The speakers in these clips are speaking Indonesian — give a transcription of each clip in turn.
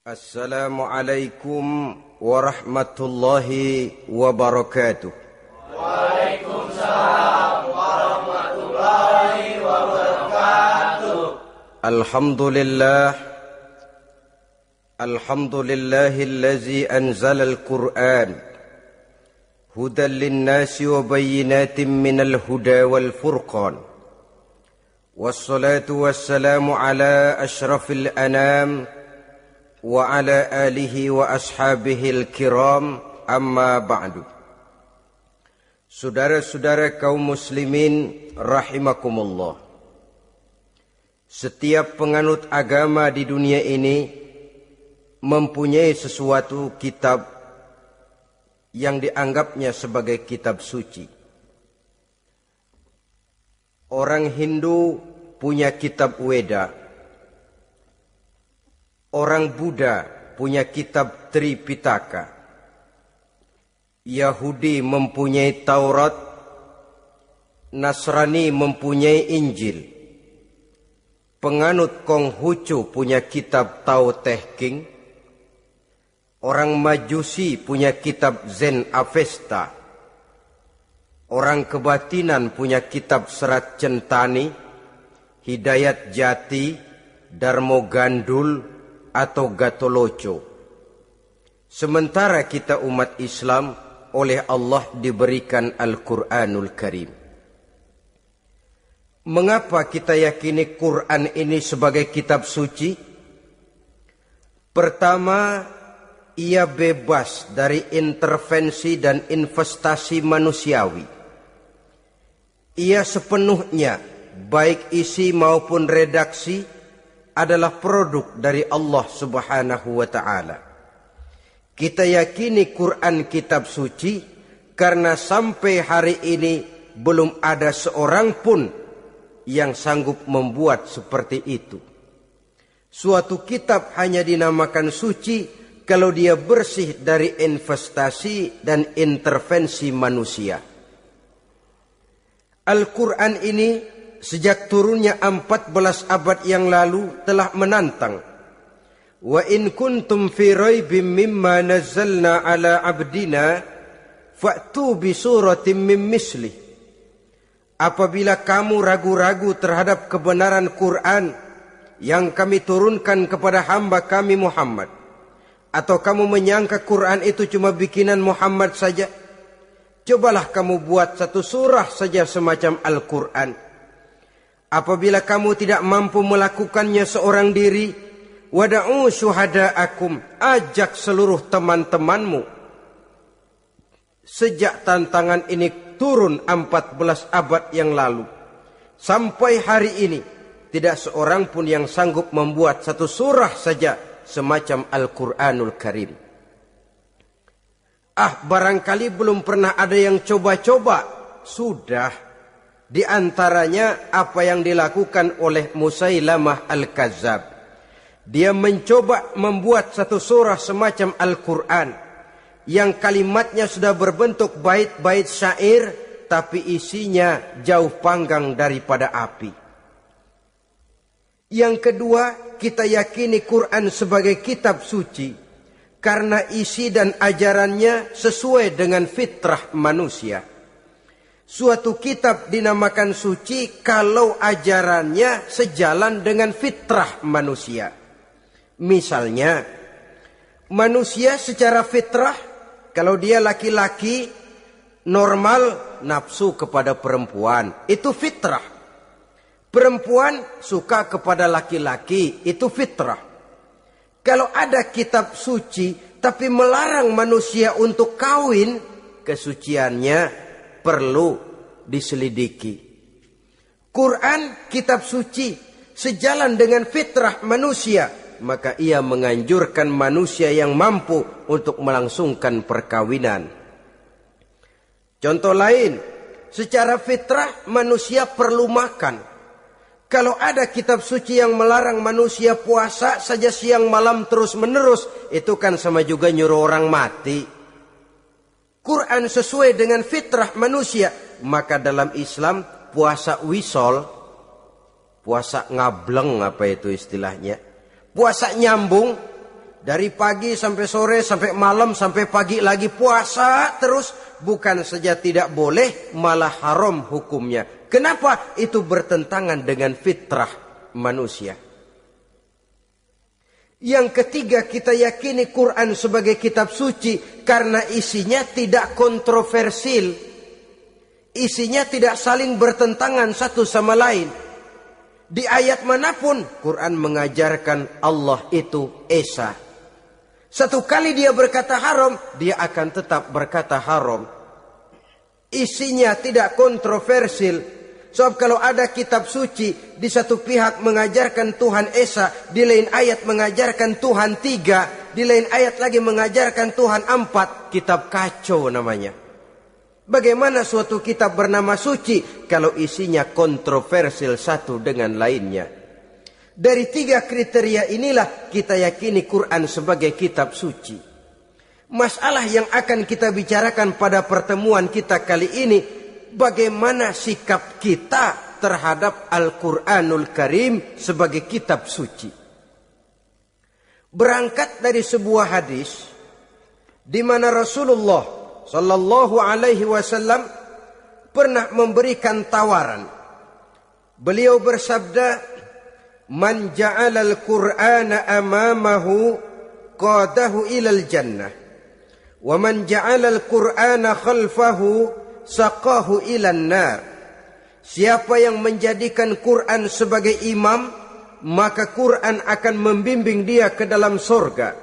Assalamualaikum warahmatullahi wabarakatuh. Waalaikumsalam warahmatullahi wabarakatuh. Alhamdulillahillazi anzala al-Qur'an hudan lin-nasi wa bayyinatin minal huda wal furqan. Wassalatu wassalamu ala asyrafil anam wa ala alihi wa ashabihil kiram, amma ba'du. Saudara-saudara kaum muslimin rahimakumullah. Setiap penganut agama di dunia ini mempunyai sesuatu kitab yang dianggapnya sebagai kitab suci. Orang Hindu punya kitab Weda. Orang Buddha punya kitab Tripitaka. Yahudi mempunyai Taurat. Nasrani mempunyai Injil. Penganut Konghucu punya kitab Tao Te Ching. Orang Majusi punya kitab Zen Avesta. Orang kebatinan punya kitab Serat Centani, Hidayat Jati, Darmo Gandul, atau Gatoloco. Sementara kita umat Islam oleh Allah diberikan Al-Quranul Karim. Mengapa kita yakini Quran ini sebagai kitab suci? Pertama, ia bebas dari intervensi dan investasi manusiawi. Ia sepenuhnya, baik isi maupun redaksi, adalah produk dari Allah Subhanahu wa ta'ala. Kita yakini Quran kitab suci karena sampai hari ini belum ada seorang pun yang sanggup membuat seperti itu. Suatu kitab hanya dinamakan suci kalau dia bersih dari investasi dan intervensi manusia. Al-Quran ini sejak turunnya 14 abad yang lalu telah menantang. Wa in kuntum fi raibim mimma nazzalna ala abdina fa'tu bi suratin min misli. Apabila kamu ragu-ragu terhadap kebenaran Quran yang kami turunkan kepada hamba kami Muhammad, atau kamu menyangka Quran itu cuma bikinan Muhammad saja, cobalah kamu buat satu surah saja semacam Al-Quran. Apabila kamu tidak mampu melakukannya seorang diri, wada'u syuhada'akum, ajak seluruh teman-temanmu. Sejak tantangan ini turun 14 abad yang lalu, sampai hari ini, tidak seorang pun yang sanggup membuat satu surah saja semacam Al-Quranul Karim. Barangkali belum pernah ada yang coba-coba. Sudah. Di antaranya apa yang dilakukan oleh Musailamah Al-Kazzab. Dia mencoba membuat satu surah semacam Al-Quran yang kalimatnya sudah berbentuk bait-bait syair, tapi isinya jauh panggang daripada api. Yang kedua, kita yakini Quran sebagai kitab suci karena isi dan ajarannya sesuai dengan fitrah manusia. Suatu kitab dinamakan suci kalau ajarannya sejalan dengan fitrah manusia. Misalnya, manusia secara fitrah, kalau dia laki-laki, normal nafsu kepada perempuan, itu fitrah. Perempuan suka kepada laki-laki, itu fitrah. Kalau ada kitab suci, tapi melarang manusia untuk kawin, kesuciannya perlu diselidiki. Quran kitab suci sejalan dengan fitrah manusia, maka ia menganjurkan manusia yang mampu untuk melangsungkan perkawinan. Contoh lain, secara fitrah manusia perlu makan. Kalau ada kitab suci yang melarang manusia puasa saja siang malam terus menerus, itu kan sama juga nyuruh orang mati. Quran sesuai dengan fitrah manusia. Maka dalam Islam puasa wisol, puasa ngableng apa itu istilahnya, puasa nyambung, Dari pagi sampai sore, sampai malam, sampai pagi lagi puasa terus. Bukan saja tidak boleh, malah haram hukumnya. Kenapa? Itu bertentangan dengan fitrah manusia. Yang ketiga, kita yakini Quran sebagai kitab suci karena isinya tidak kontroversial. Isinya tidak saling bertentangan satu sama lain. Di ayat manapun Quran mengajarkan Allah itu Esa. Satu kali dia berkata haram, dia akan tetap berkata haram. Isinya tidak kontroversial. Sebab kalau ada kitab suci, di satu pihak mengajarkan Tuhan Esa, di lain ayat mengajarkan Tuhan 3, di lain ayat lagi mengajarkan Tuhan 4, kitab kacau namanya. Bagaimana suatu kitab bernama suci kalau isinya kontroversial satu dengan lainnya? Dari 3 kriteria inilah kita yakini Quran sebagai kitab suci. Masalah yang akan kita bicarakan pada pertemuan kita kali ini, bagaimana sikap kita terhadap Al-Quranul Karim sebagai kitab suci. Berangkat dari sebuah hadis di mana Rasulullah sallallahu alaihi wasallam pernah memberikan tawaran. Beliau bersabda, "Man ja'ala al-Qur'ana amamahu qadahu ilal jannah, wa man ja'ala al-Qur'ana khalfahu saqahu ilan nar." Siapa yang menjadikan Quran sebagai imam, maka Quran akan membimbing dia ke dalam surga.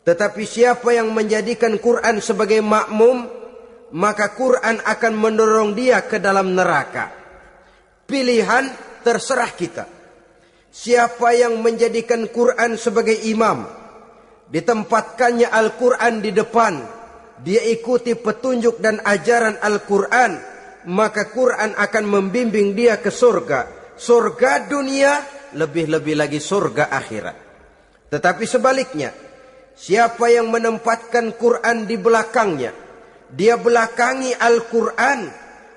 Tetapi siapa yang menjadikan Quran sebagai makmum, maka Quran akan mendorong dia ke dalam neraka. Pilihan terserah kita. Siapa yang menjadikan Quran sebagai imam, ditempatkannya Al-Quran di depan, dia ikuti petunjuk dan ajaran Al-Quran, maka Quran akan membimbing dia ke surga. Surga dunia, lebih-lebih lagi surga akhirat. Tetapi sebaliknya, siapa yang menempatkan Quran di belakangnya, dia belakangi Al-Quran,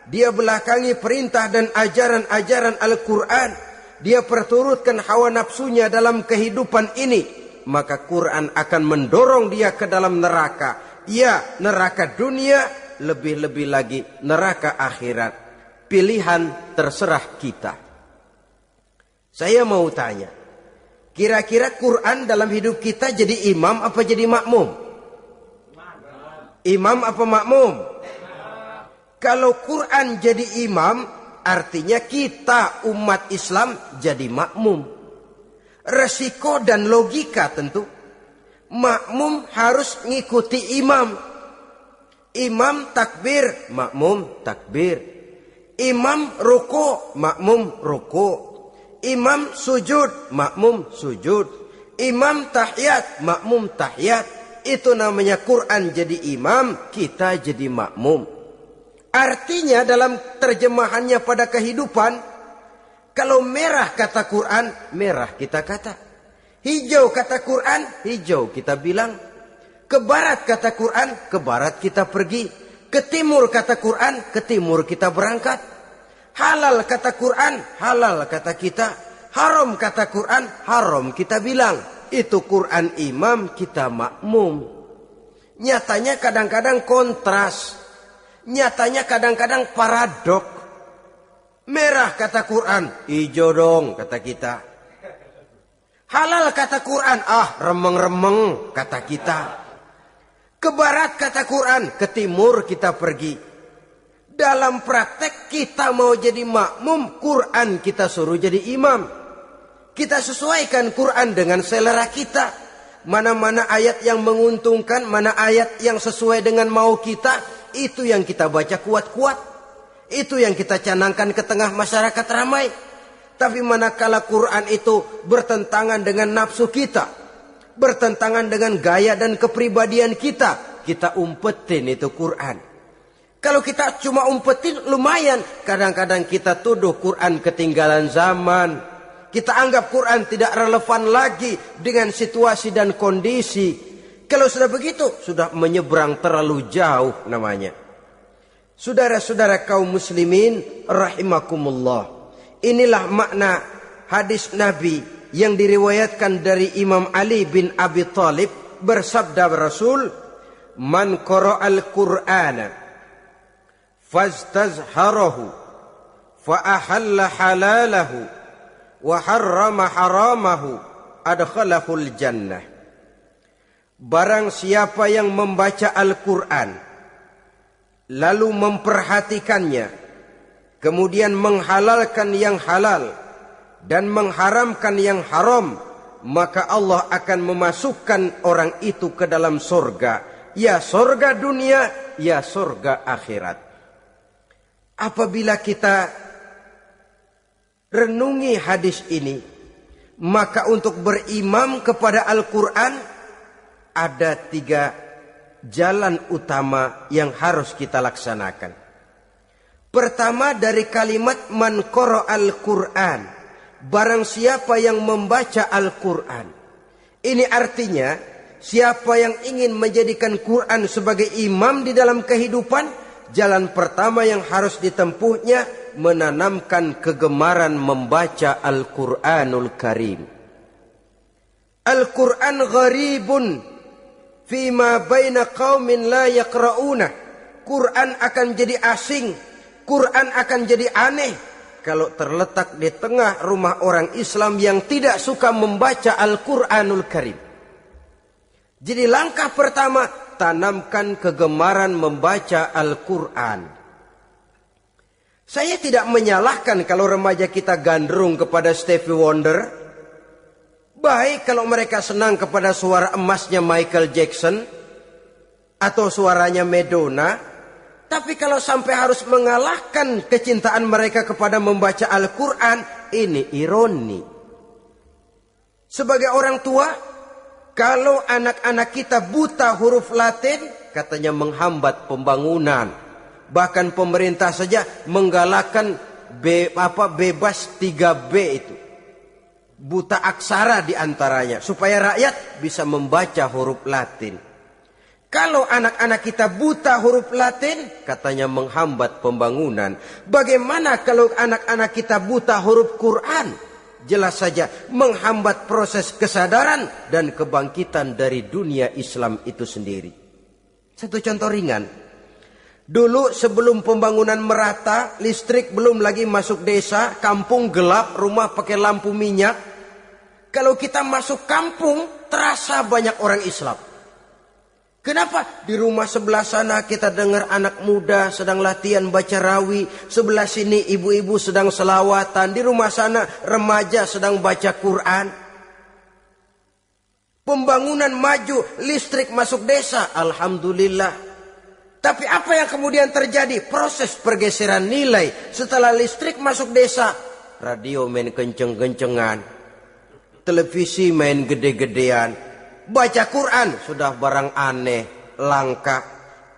dia belakangi perintah dan ajaran-ajaran Al-Quran, dia perturutkan hawa nafsunya dalam kehidupan ini, maka Quran akan mendorong dia ke dalam neraka. Ya, neraka dunia, lebih-lebih lagi neraka akhirat. Pilihan terserah kita. Saya mau tanya, kira-kira Quran dalam hidup kita jadi imam apa jadi makmum? Imam apa makmum? Kalau Quran jadi imam, artinya kita umat Islam jadi makmum. Resiko dan logika tentu. Makmum harus ngikuti imam. Imam takbir, makmum takbir. Imam ruku, makmum ruku. Imam sujud, makmum sujud. Imam tahiyat, makmum tahiyat. Itu namanya Quran jadi imam, kita jadi makmum. Artinya dalam terjemahannya pada kehidupan, kalau merah kata Quran, merah kita kata. Hijau kata Quran, hijau kita bilang. Ke barat kata Quran, ke barat kita pergi. Ke timur kata Quran, ke timur kita berangkat. Halal kata Quran, halal kata kita. Haram kata Quran, haram kita bilang. Itu Quran imam, kita makmum. Nyatanya kadang-kadang kontras. Nyatanya kadang-kadang paradok. Merah kata Quran, hijau dong kata kita. Halal kata Quran, remeng-remeng kata kita. Ke barat kata Quran, ke timur kita pergi. Dalam praktek kita mau jadi makmum, Quran kita suruh jadi imam. Kita sesuaikan Quran dengan selera kita. Mana-mana ayat yang menguntungkan, mana ayat yang sesuai dengan mau kita, itu yang kita baca kuat-kuat. Itu yang kita canangkan ke tengah masyarakat ramai. Tapi manakala Quran itu bertentangan dengan nafsu kita, bertentangan dengan gaya dan kepribadian kita, kita umpetin itu Quran. Kalau kita cuma umpetin lumayan, kadang-kadang kita tuduh Quran ketinggalan zaman. Kita anggap Quran tidak relevan lagi dengan situasi dan kondisi. Kalau sudah begitu, sudah menyeberang terlalu jauh namanya. Saudara-saudara kaum muslimin rahimakumullah. Inilah makna hadis Nabi yang diriwayatkan dari Imam Ali bin Abi Thalib, bersabda Rasul, "Man qara'al Qur'ana fastazharahu fa ahalla halalahu wa harrama haramahu adkhalahul jannah." Barang siapa yang membaca Al-Quran lalu memperhatikannya, kemudian menghalalkan yang halal dan mengharamkan yang haram, maka Allah akan memasukkan orang itu ke dalam surga, ya surga dunia, ya surga akhirat. Apabila kita renungi hadis ini, maka untuk berimam kepada Al-Quran ada 3 jalan utama yang harus kita laksanakan. Pertama, dari kalimat man qara'al Qur'an, barang siapa yang membaca Al-Quran. Ini artinya siapa yang ingin menjadikan Quran sebagai imam di dalam kehidupan, jalan pertama yang harus ditempuhnya menanamkan kegemaran membaca Al-Quranul Karim. Al-Quran gharibun fima baina qaumin la yaqra'una. Quran akan jadi asing, Quran akan jadi aneh kalau terletak di tengah rumah orang Islam yang tidak suka membaca Al-Quranul Karim. Jadi langkah pertama, tanamkan kegemaran membaca Al-Quran. Saya tidak menyalahkan kalau remaja kita gandrung kepada Stevie Wonder. Baik kalau mereka senang kepada suara emasnya Michael Jackson atau suaranya Madonna. Tapi kalau sampai harus mengalahkan kecintaan mereka kepada membaca Al-Quran, ini ironi. Sebagai orang tua, kalau anak-anak kita buta huruf Latin, katanya menghambat pembangunan. Bahkan pemerintah saja menggalakkan bebas 3B itu. Buta aksara diantaranya, supaya rakyat bisa membaca huruf Latin. Kalau anak-anak kita buta huruf Latin, katanya menghambat pembangunan. Bagaimana kalau anak-anak kita buta huruf Quran? Jelas saja menghambat proses kesadaran dan kebangkitan dari dunia Islam itu sendiri. Satu contoh ringan. Dulu sebelum pembangunan merata, listrik belum lagi masuk desa, kampung gelap, rumah pakai lampu minyak. Kalau kita masuk kampung, terasa banyak orang Islam. Kenapa? Di rumah sebelah sana kita dengar anak muda sedang latihan baca rawi. Sebelah sini ibu-ibu sedang selawatan. Di rumah sana remaja sedang baca Quran. Pembangunan maju, listrik masuk desa. Alhamdulillah. Tapi apa yang kemudian terjadi? Proses pergeseran nilai. Setelah listrik masuk desa, radio main kenceng-kencengan, televisi main gede-gedean, baca Quran sudah barang aneh, langka.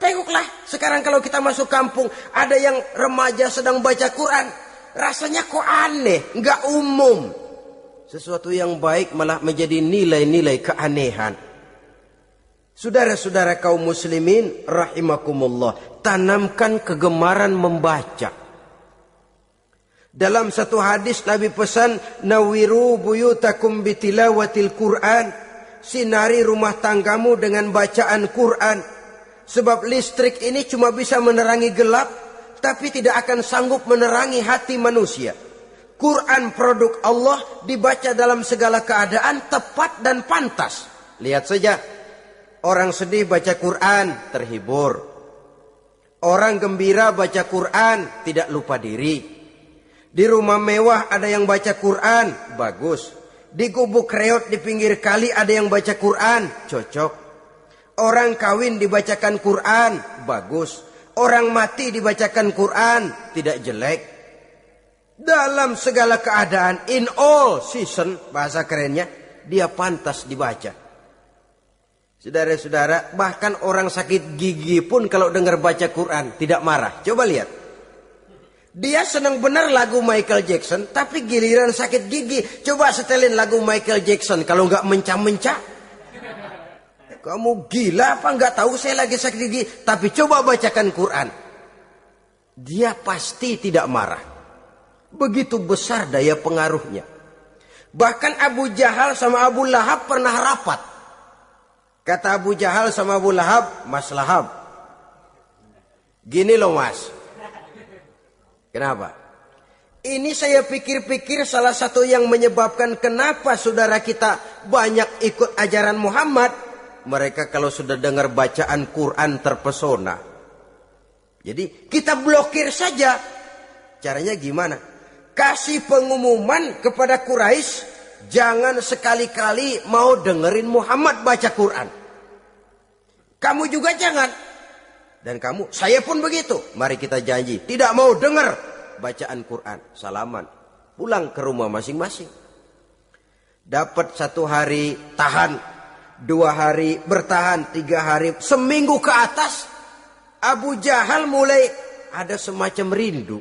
Tengoklah sekarang kalau kita masuk kampung, ada yang remaja sedang baca Quran, rasanya kok aneh, nggak umum. Sesuatu yang baik malah menjadi nilai-nilai keanehan. Saudara-saudara kaum muslimin rahimakumullah, tanamkan kegemaran membaca. Dalam satu hadis Nabi pesan, nawiru buyutakum bitilawatil Quran. Sinari rumah tanggamu dengan bacaan Quran. Sebab listrik ini cuma bisa menerangi gelap, tapi tidak akan sanggup menerangi hati manusia. Quran produk Allah, dibaca dalam segala keadaan, tepat dan pantas. Lihat saja, orang sedih baca Quran, terhibur. Orang gembira baca Quran, tidak lupa diri. Di rumah mewah ada yang baca Quran, bagus. Di gubuk reot di pinggir kali ada yang baca Quran, cocok. Orang kawin dibacakan Quran, bagus. Orang mati dibacakan Quran, tidak jelek. Dalam segala keadaan, in all season, bahasa kerennya, dia pantas dibaca. Saudara-saudara, bahkan orang sakit gigi pun kalau dengar baca Quran tidak marah. Coba lihat. Dia senang benar lagu Michael Jackson, tapi giliran sakit gigi, coba setelin lagu Michael Jackson kalau nggak mencah-mencah. Kamu gila apa nggak tahu saya lagi sakit gigi, tapi coba bacakan Quran. Dia pasti tidak marah. Begitu besar daya pengaruhnya. Bahkan Abu Jahal sama Abu Lahab pernah rapat. Kata Abu Jahal sama Abu Lahab, Mas Lahab, gini loh mas. Kenapa? Ini saya pikir-pikir salah satu yang menyebabkan kenapa saudara kita banyak ikut ajaran Muhammad. Mereka kalau sudah dengar bacaan Quran terpesona. Jadi kita blokir saja. Caranya gimana? Kasih pengumuman kepada Quraisy, jangan sekali-kali mau dengerin Muhammad baca Quran. Kamu juga jangan. Dan kamu, saya pun begitu. Mari kita janji, tidak mau dengar bacaan Quran. Salaman, pulang ke rumah masing-masing. Dapat 1 hari tahan, 2 hari bertahan, 3 hari, seminggu ke atas. Abu Jahal mulai ada semacam rindu.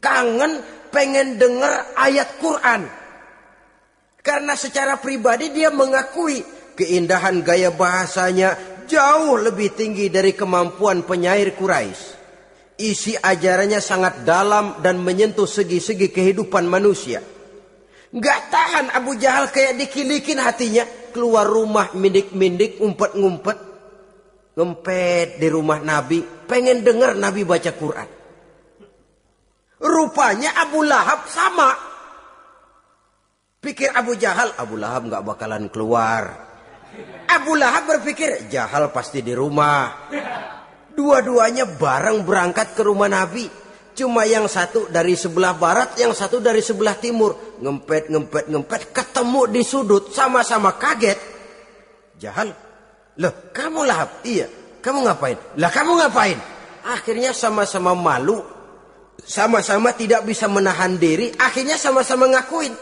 Kangen pengen dengar ayat Quran. Karena secara pribadi dia mengakui keindahan gaya bahasanya jauh lebih tinggi dari kemampuan penyair Quraisy. Isi ajarannya sangat dalam dan menyentuh segi-segi kehidupan manusia. Gak tahan Abu Jahal kayak dikilikin hatinya. Keluar rumah mindik-mindik, ngumpet-ngumpet. Ngempet di rumah Nabi. Pengen dengar Nabi baca Quran. Rupanya Abu Lahab sama. Pikir Abu Jahal, Abu Lahab gak bakalan keluar. Abu Lahab berpikir, Jahal pasti di rumah. Dua-duanya bareng berangkat ke rumah Nabi. Cuma yang satu dari sebelah barat, yang satu dari sebelah timur. Ngempet, ketemu di sudut, sama-sama kaget. Jahal, loh kamu Lahab? Iya, kamu ngapain? Lah kamu ngapain? Akhirnya sama-sama malu. Sama-sama tidak bisa menahan diri. Akhirnya sama-sama ngakuin.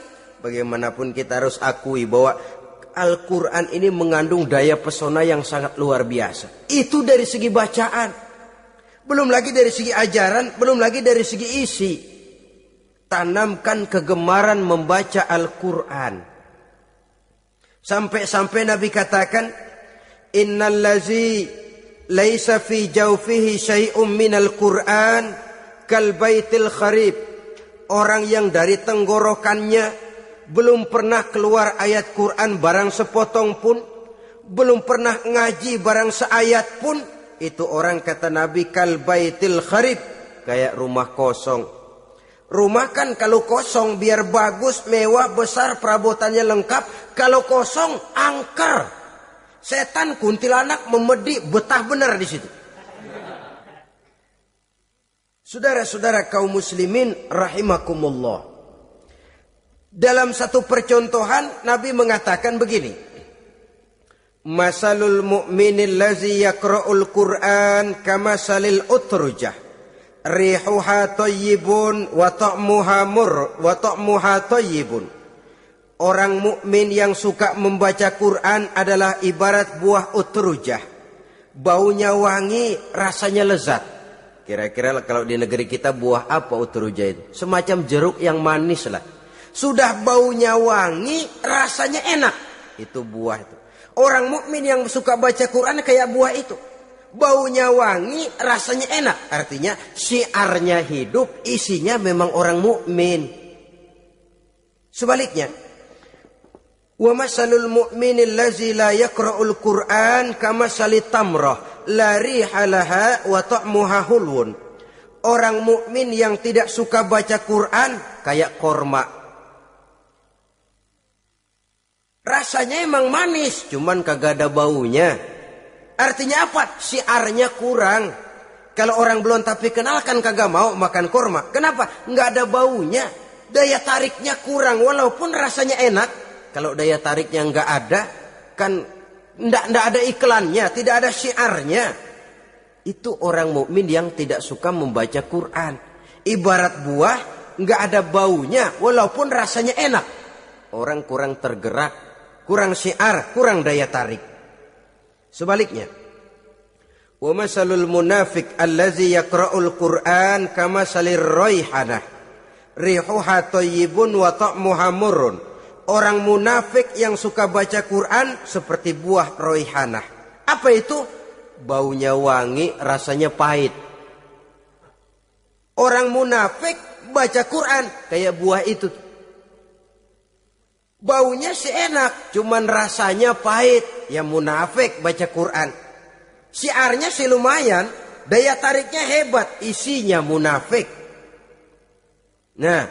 Bagaimanapun kita harus akui bahwa Al-Quran ini mengandung daya pesona yang sangat luar biasa. Itu dari segi bacaan. Belum lagi dari segi ajaran. Belum lagi dari segi isi. Tanamkan kegemaran membaca Al-Quran. Sampai-sampai Nabi katakan, Innallazi laisa fi jawfihi syai'um minal Quran kal baitil kharib. Orang yang dari tenggorokannya belum pernah keluar ayat Quran barang sepotong pun, belum pernah ngaji barang seayat pun, itu orang kata Nabi kal baitil kharib, kayak rumah kosong. Rumah kan kalau kosong biar bagus, mewah, besar, perabotannya lengkap. Kalau kosong angker. Setan kuntilanak memedi betah benar di situ. Saudara-saudara kaum muslimin rahimakumullah. Dalam satu percontohan Nabi mengatakan begini. Masalul mu'minil lazi yaqra'ul Qur'an kamasalil utrujah. Rihuha thayyibun wa ta'muha thayyibun. Orang mukmin yang suka membaca Quran adalah ibarat buah utrujah. Baunya wangi, rasanya lezat. Kira-kira kalau di negeri kita buah apa utrujah itu? Semacam jeruk yang manis lah. Sudah baunya wangi, rasanya enak. Itu buah itu. Orang mukmin yang suka baca Quran kayak buah itu. Baunya wangi, rasanya enak. Artinya syiarnya hidup, isinya memang orang mukmin. Sebaliknya, wa masalul mu'minil lazi la yaqra'ul Qur'an kamasalit tamrah la riha laha wa ta'muha hulwun. Orang mukmin yang tidak suka baca Quran kayak korma. Rasanya emang manis, cuman kagak ada baunya. Artinya apa? Syiarnya kurang. Kalau orang belum tapi kenal kan kagak mau makan kurma. Kenapa? Nggak ada baunya. Daya tariknya kurang walaupun rasanya enak. Kalau daya tariknya nggak ada, kan nggak ada iklannya, tidak ada syiarnya. Itu orang mukmin yang tidak suka membaca Quran. Ibarat buah, nggak ada baunya walaupun rasanya enak. Orang kurang tergerak, kurang syiar, kurang daya tarik. Sebaliknya, wa masalul munafiq allazi yaqra'ul Qur'an kamasalir raihanah rihuha thayyibun wa ta'muha murrun. Orang munafik yang suka baca Quran seperti buah raihanah. Apa itu? Baunya wangi, rasanya pahit. Orang munafik baca Quran kayak buah itu. Baunya sih enak, cuman rasanya pahit. Ya munafik baca Quran. Syiarnya sih lumayan, daya tariknya hebat, isinya munafik. Nah,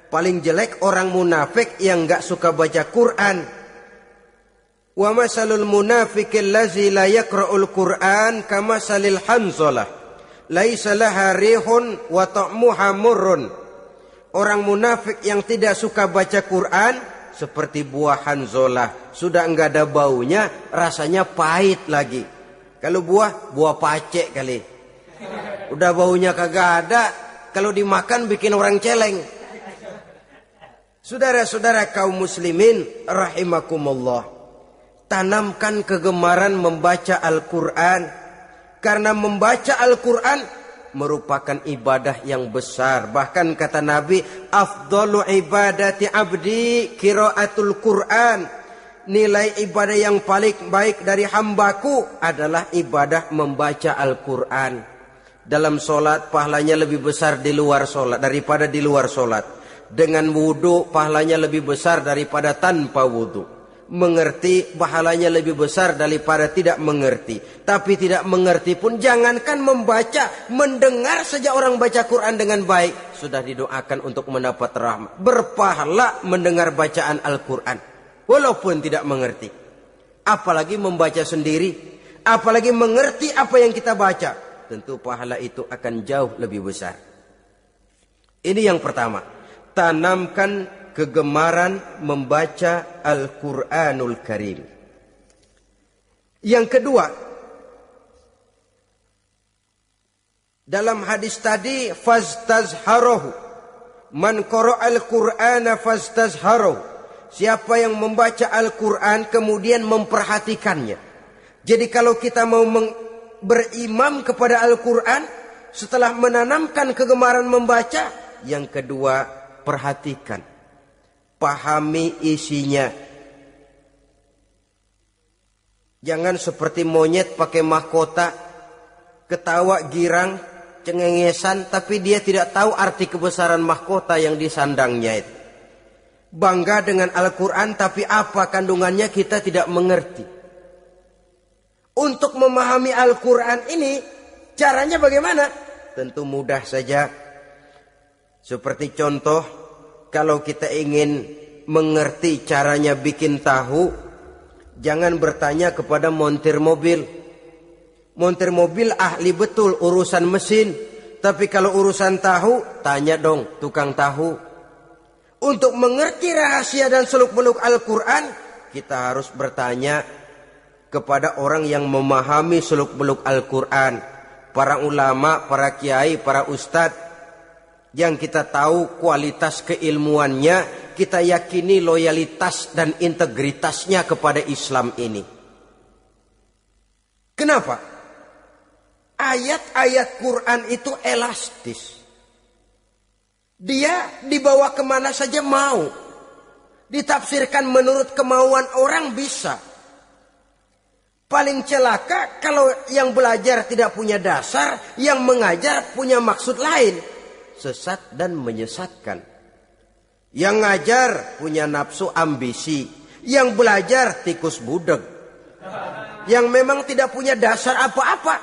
paling jelek orang munafik yang gak suka baca Quran. Wa masalul munafiqil lazi la yaqra'ul Qur'an kama salil hanzalah laisa laha rihun wa ta'muha murrun. Orang munafik yang tidak suka baca Quran seperti buah hanzalah, sudah enggak ada baunya, rasanya pahit lagi. Kalau buah pacek kali. Udah baunya kagak ada, kalau dimakan bikin orang celeng. Saudara-saudara kaum muslimin rahimakumullah, tanamkan kegemaran membaca Al-Quran. Karena membaca Al-Quran merupakan ibadah yang besar. Bahkan kata Nabi, afdalu ibadati abdi qiraatul Quran. Nilai ibadah yang paling baik dari hambaku adalah ibadah membaca Al-Quran. Dalam solat pahalanya lebih besar di luar solat daripada di luar solat. Dengan wudu pahalanya lebih besar daripada tanpa wudu. Mengerti pahalanya lebih besar daripada tidak mengerti. Tapi tidak mengerti pun jangankan membaca, mendengar saja orang baca Quran dengan baik sudah didoakan untuk mendapat rahmat. Berpahala mendengar bacaan Al-Quran walaupun tidak mengerti. Apalagi membaca sendiri, apalagi mengerti apa yang kita baca, tentu pahala itu akan jauh lebih besar. Ini yang pertama, tanamkan kegemaran membaca Al-Quranul Karim. Yang kedua, dalam hadis tadi, fastazharohu, man qara'al Qur'ana fastazharohu. Siapa yang membaca Al-Quran kemudian memperhatikannya. Jadi kalau kita mau berimam kepada Al-Quran, setelah menanamkan kegemaran membaca, yang kedua, perhatikan. Pahami isinya. Jangan seperti monyet pakai mahkota, ketawa girang, cengengesan, tapi dia tidak tahu arti kebesaran mahkota yang disandangnya itu. Bangga dengan Al-Quran, tapi apa kandungannya kita tidak mengerti. Untuk memahami Al-Quran ini, caranya bagaimana? Tentu mudah saja. Seperti contoh, kalau kita ingin mengerti caranya bikin tahu, jangan bertanya kepada montir mobil. Montir mobil ahli betul urusan mesin. Tapi kalau urusan tahu, tanya dong tukang tahu. Untuk mengerti rahasia dan seluk-beluk Al-Quran, kita harus bertanya kepada orang yang memahami seluk-beluk Al-Quran. Para ulama, para kiai, para ustadz. Yang kita tahu kualitas keilmuannya, kita yakini loyalitas dan integritasnya kepada Islam ini. Kenapa? Ayat-ayat Quran itu elastis. Dia dibawa kemana saja mau. Ditafsirkan menurut kemauan orang bisa. Paling celaka kalau yang belajar tidak punya dasar, yang mengajar punya maksud lain. Sesat dan menyesatkan. Yang ngajar punya nafsu ambisi. Yang belajar tikus budeg. Yang memang tidak punya dasar apa-apa.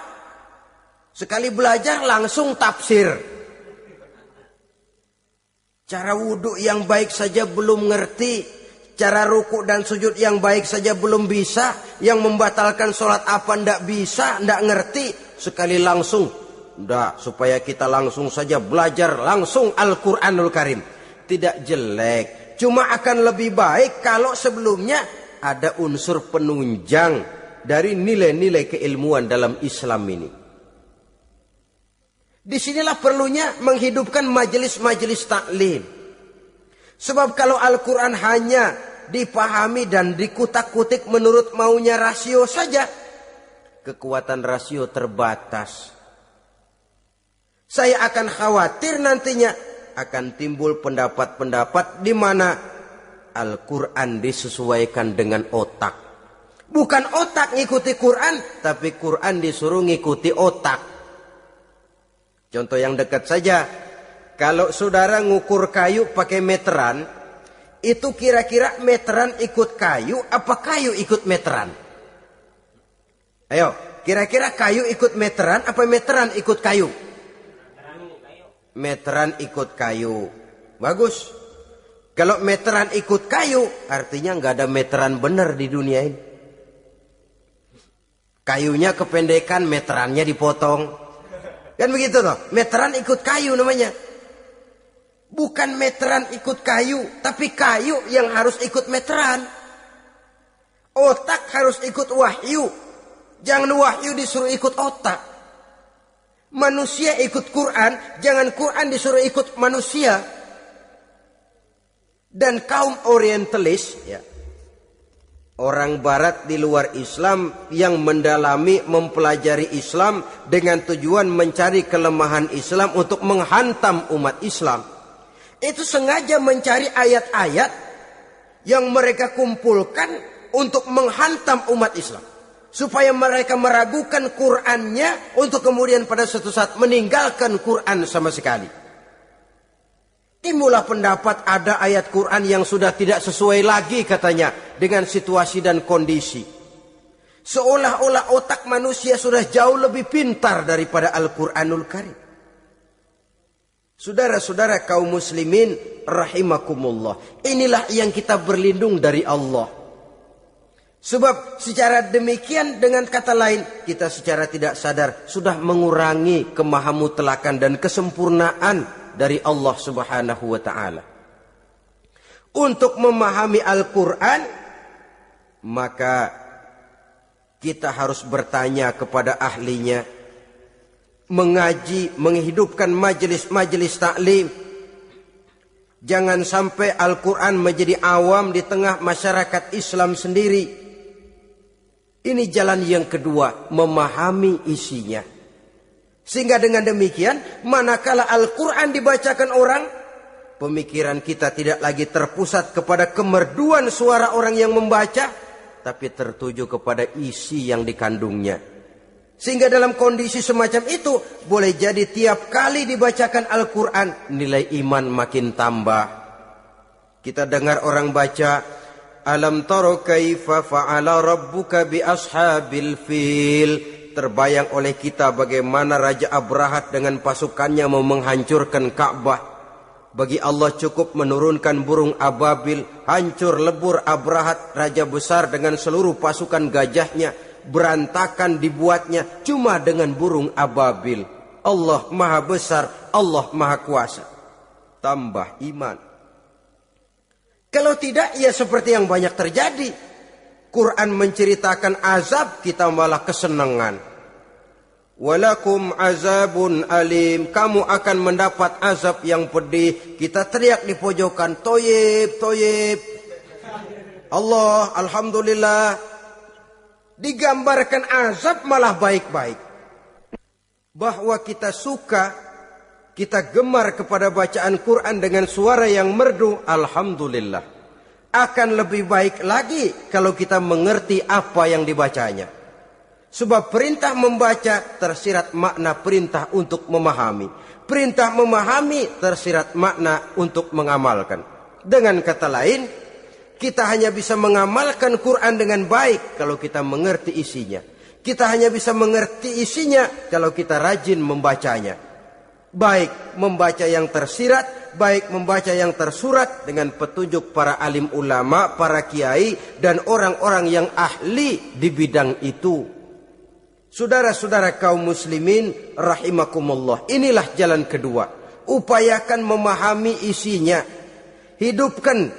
Sekali belajar langsung tafsir. Cara wudhu yang baik saja belum ngerti. Cara ruku dan sujud yang baik saja belum bisa. Yang membatalkan sholat apa ndak bisa, ndak ngerti. Sekali langsung. Ndak, supaya kita langsung saja belajar langsung Al-Quranul Karim. Tidak jelek. Cuma akan lebih baik kalau sebelumnya ada unsur penunjang dari nilai-nilai keilmuan dalam Islam ini. Disinilah perlunya menghidupkan majelis-majelis taklim. Sebab kalau Al-Quran hanya dipahami dan dikutak-kutik menurut maunya rasio saja, kekuatan rasio terbatas. Saya akan khawatir nantinya akan timbul pendapat-pendapat di mana Al-Quran disesuaikan dengan otak. Bukan otak ngikuti Quran, tapi Quran disuruh ngikuti otak. Contoh yang dekat saja, kalau saudara ngukur kayu pakai meteran, itu kira-kira meteran ikut kayu apa kayu ikut meteran? Ayo, kira-kira kayu ikut meteran apa meteran ikut kayu? Meteran ikut kayu. Bagus. Kalau meteran ikut kayu, artinya nggak ada meteran benar di dunia ini. Kayunya kependekan, meterannya dipotong. Kan begitu toh? Meteran ikut kayu namanya. Bukan meteran ikut kayu, tapi kayu yang harus ikut meteran. Otak harus ikut wahyu. Jangan wahyu disuruh ikut otak. Manusia ikut Quran, jangan Quran disuruh ikut manusia. Dan kaum orientalis, ya, orang barat di luar Islam yang mendalami, mempelajari Islam dengan tujuan mencari kelemahan Islam untuk menghantam umat Islam. Itu sengaja mencari ayat-ayat yang mereka kumpulkan untuk menghantam umat Islam. Supaya mereka meragukan Qur'annya untuk kemudian pada suatu saat meninggalkan Qur'an sama sekali. Timbullah pendapat ada ayat Quran yang sudah tidak sesuai lagi katanya dengan situasi dan kondisi. Seolah-olah otak manusia sudah jauh lebih pintar daripada Al-Quranul Karim. Saudara-saudara kaum muslimin rahimakumullah. Inilah yang kita berlindung dari Allah. Sebab secara demikian dengan kata lain kita secara tidak sadar sudah mengurangi kemahamutlakan dan kesempurnaan dari Allah Subhanahu wa taala. Untuk memahami Al-Qur'an maka kita harus bertanya kepada ahlinya, mengaji, menghidupkan majelis-majelis taklim. Jangan sampai Al-Qur'an menjadi awam di tengah masyarakat Islam sendiri. Ini jalan yang kedua, memahami isinya. Sehingga dengan demikian, manakala Al-Quran dibacakan orang, pemikiran kita tidak lagi terpusat kepada kemerduan suara orang yang membaca, tapi tertuju kepada isi yang dikandungnya. Sehingga dalam kondisi semacam itu, boleh jadi tiap kali dibacakan Al-Quran, nilai iman makin tambah. Kita dengar orang baca, Alam taro kaifa fa'ala rabbuka bi ashabil fil. Terbayang oleh kita bagaimana Raja Abrahat dengan pasukannya mau menghancurkan Ka'bah. Bagi Allah cukup menurunkan burung ababil. Hancur lebur Abrahat, raja besar dengan seluruh pasukan gajahnya. Berantakan dibuatnya cuma dengan burung ababil. Allah maha besar, Allah maha kuasa. Tambah iman. Kalau tidak, ya seperti yang banyak terjadi. Quran menceritakan azab, kita malah kesenangan. Walakum azabun alim. Kamu akan mendapat azab yang pedih. Kita teriak di pojokan, toyib, toyib. Allah, alhamdulillah. Digambarkan azab malah baik-baik. Bahwa kita suka, kita gemar kepada bacaan Quran dengan suara yang merdu, alhamdulillah. Akan lebih baik lagi kalau kita mengerti apa yang dibacanya. Sebab perintah membaca tersirat makna perintah untuk memahami. Perintah memahami tersirat makna untuk mengamalkan. Dengan kata lain, kita hanya bisa mengamalkan Quran dengan baik kalau kita mengerti isinya. Kita hanya bisa mengerti isinya kalau kita rajin membacanya. Baik membaca yang tersirat, baik membaca yang tersurat dengan petunjuk para alim ulama, para kiai, dan orang-orang yang ahli di bidang itu. Saudara-saudara kaum muslimin rahimakumullah. Inilah jalan kedua. Upayakan memahami isinya. Hidupkan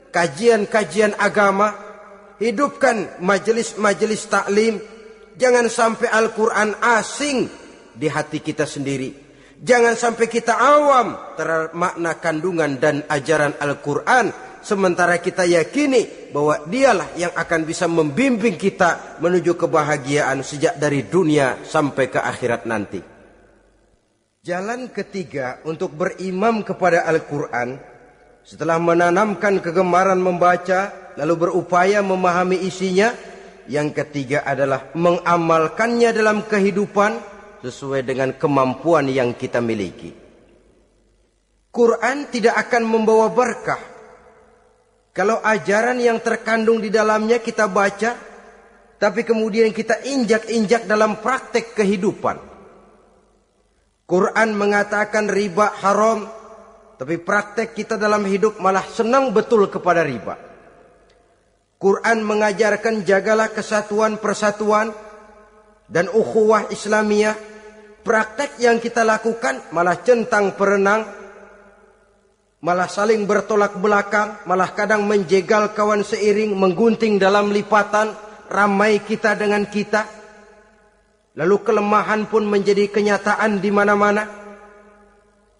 kajian-kajian agama. Hidupkan majelis-majelis taklim. Jangan sampai Al-Quran asing di hati kita sendiri. Jangan sampai kita awam terhadap makna kandungan dan ajaran Al-Quran. Sementara kita yakini bahwa dialah yang akan bisa membimbing kita menuju kebahagiaan sejak dari dunia sampai ke akhirat nanti. Jalan ketiga untuk berimam kepada Al-Quran, setelah menanamkan kegemaran membaca, lalu berupaya memahami isinya, yang ketiga adalah mengamalkannya dalam kehidupan sesuai dengan kemampuan yang kita miliki. Quran tidak akan membawa berkah Kalau ajaran yang terkandung di dalamnya kita baca, tapi kemudian kita injak-injak dalam praktek kehidupan. Quran mengatakan riba haram, tapi praktek kita dalam hidup malah senang betul kepada riba. Quran mengajarkan jagalah kesatuan persatuan dan ukhuwah Islamiyah. Praktek yang kita lakukan malah centang perenang, malah saling bertolak belakang, malah kadang menjegal kawan seiring, menggunting dalam lipatan, ramai kita dengan kita. Lalu kelemahan pun menjadi kenyataan di mana-mana.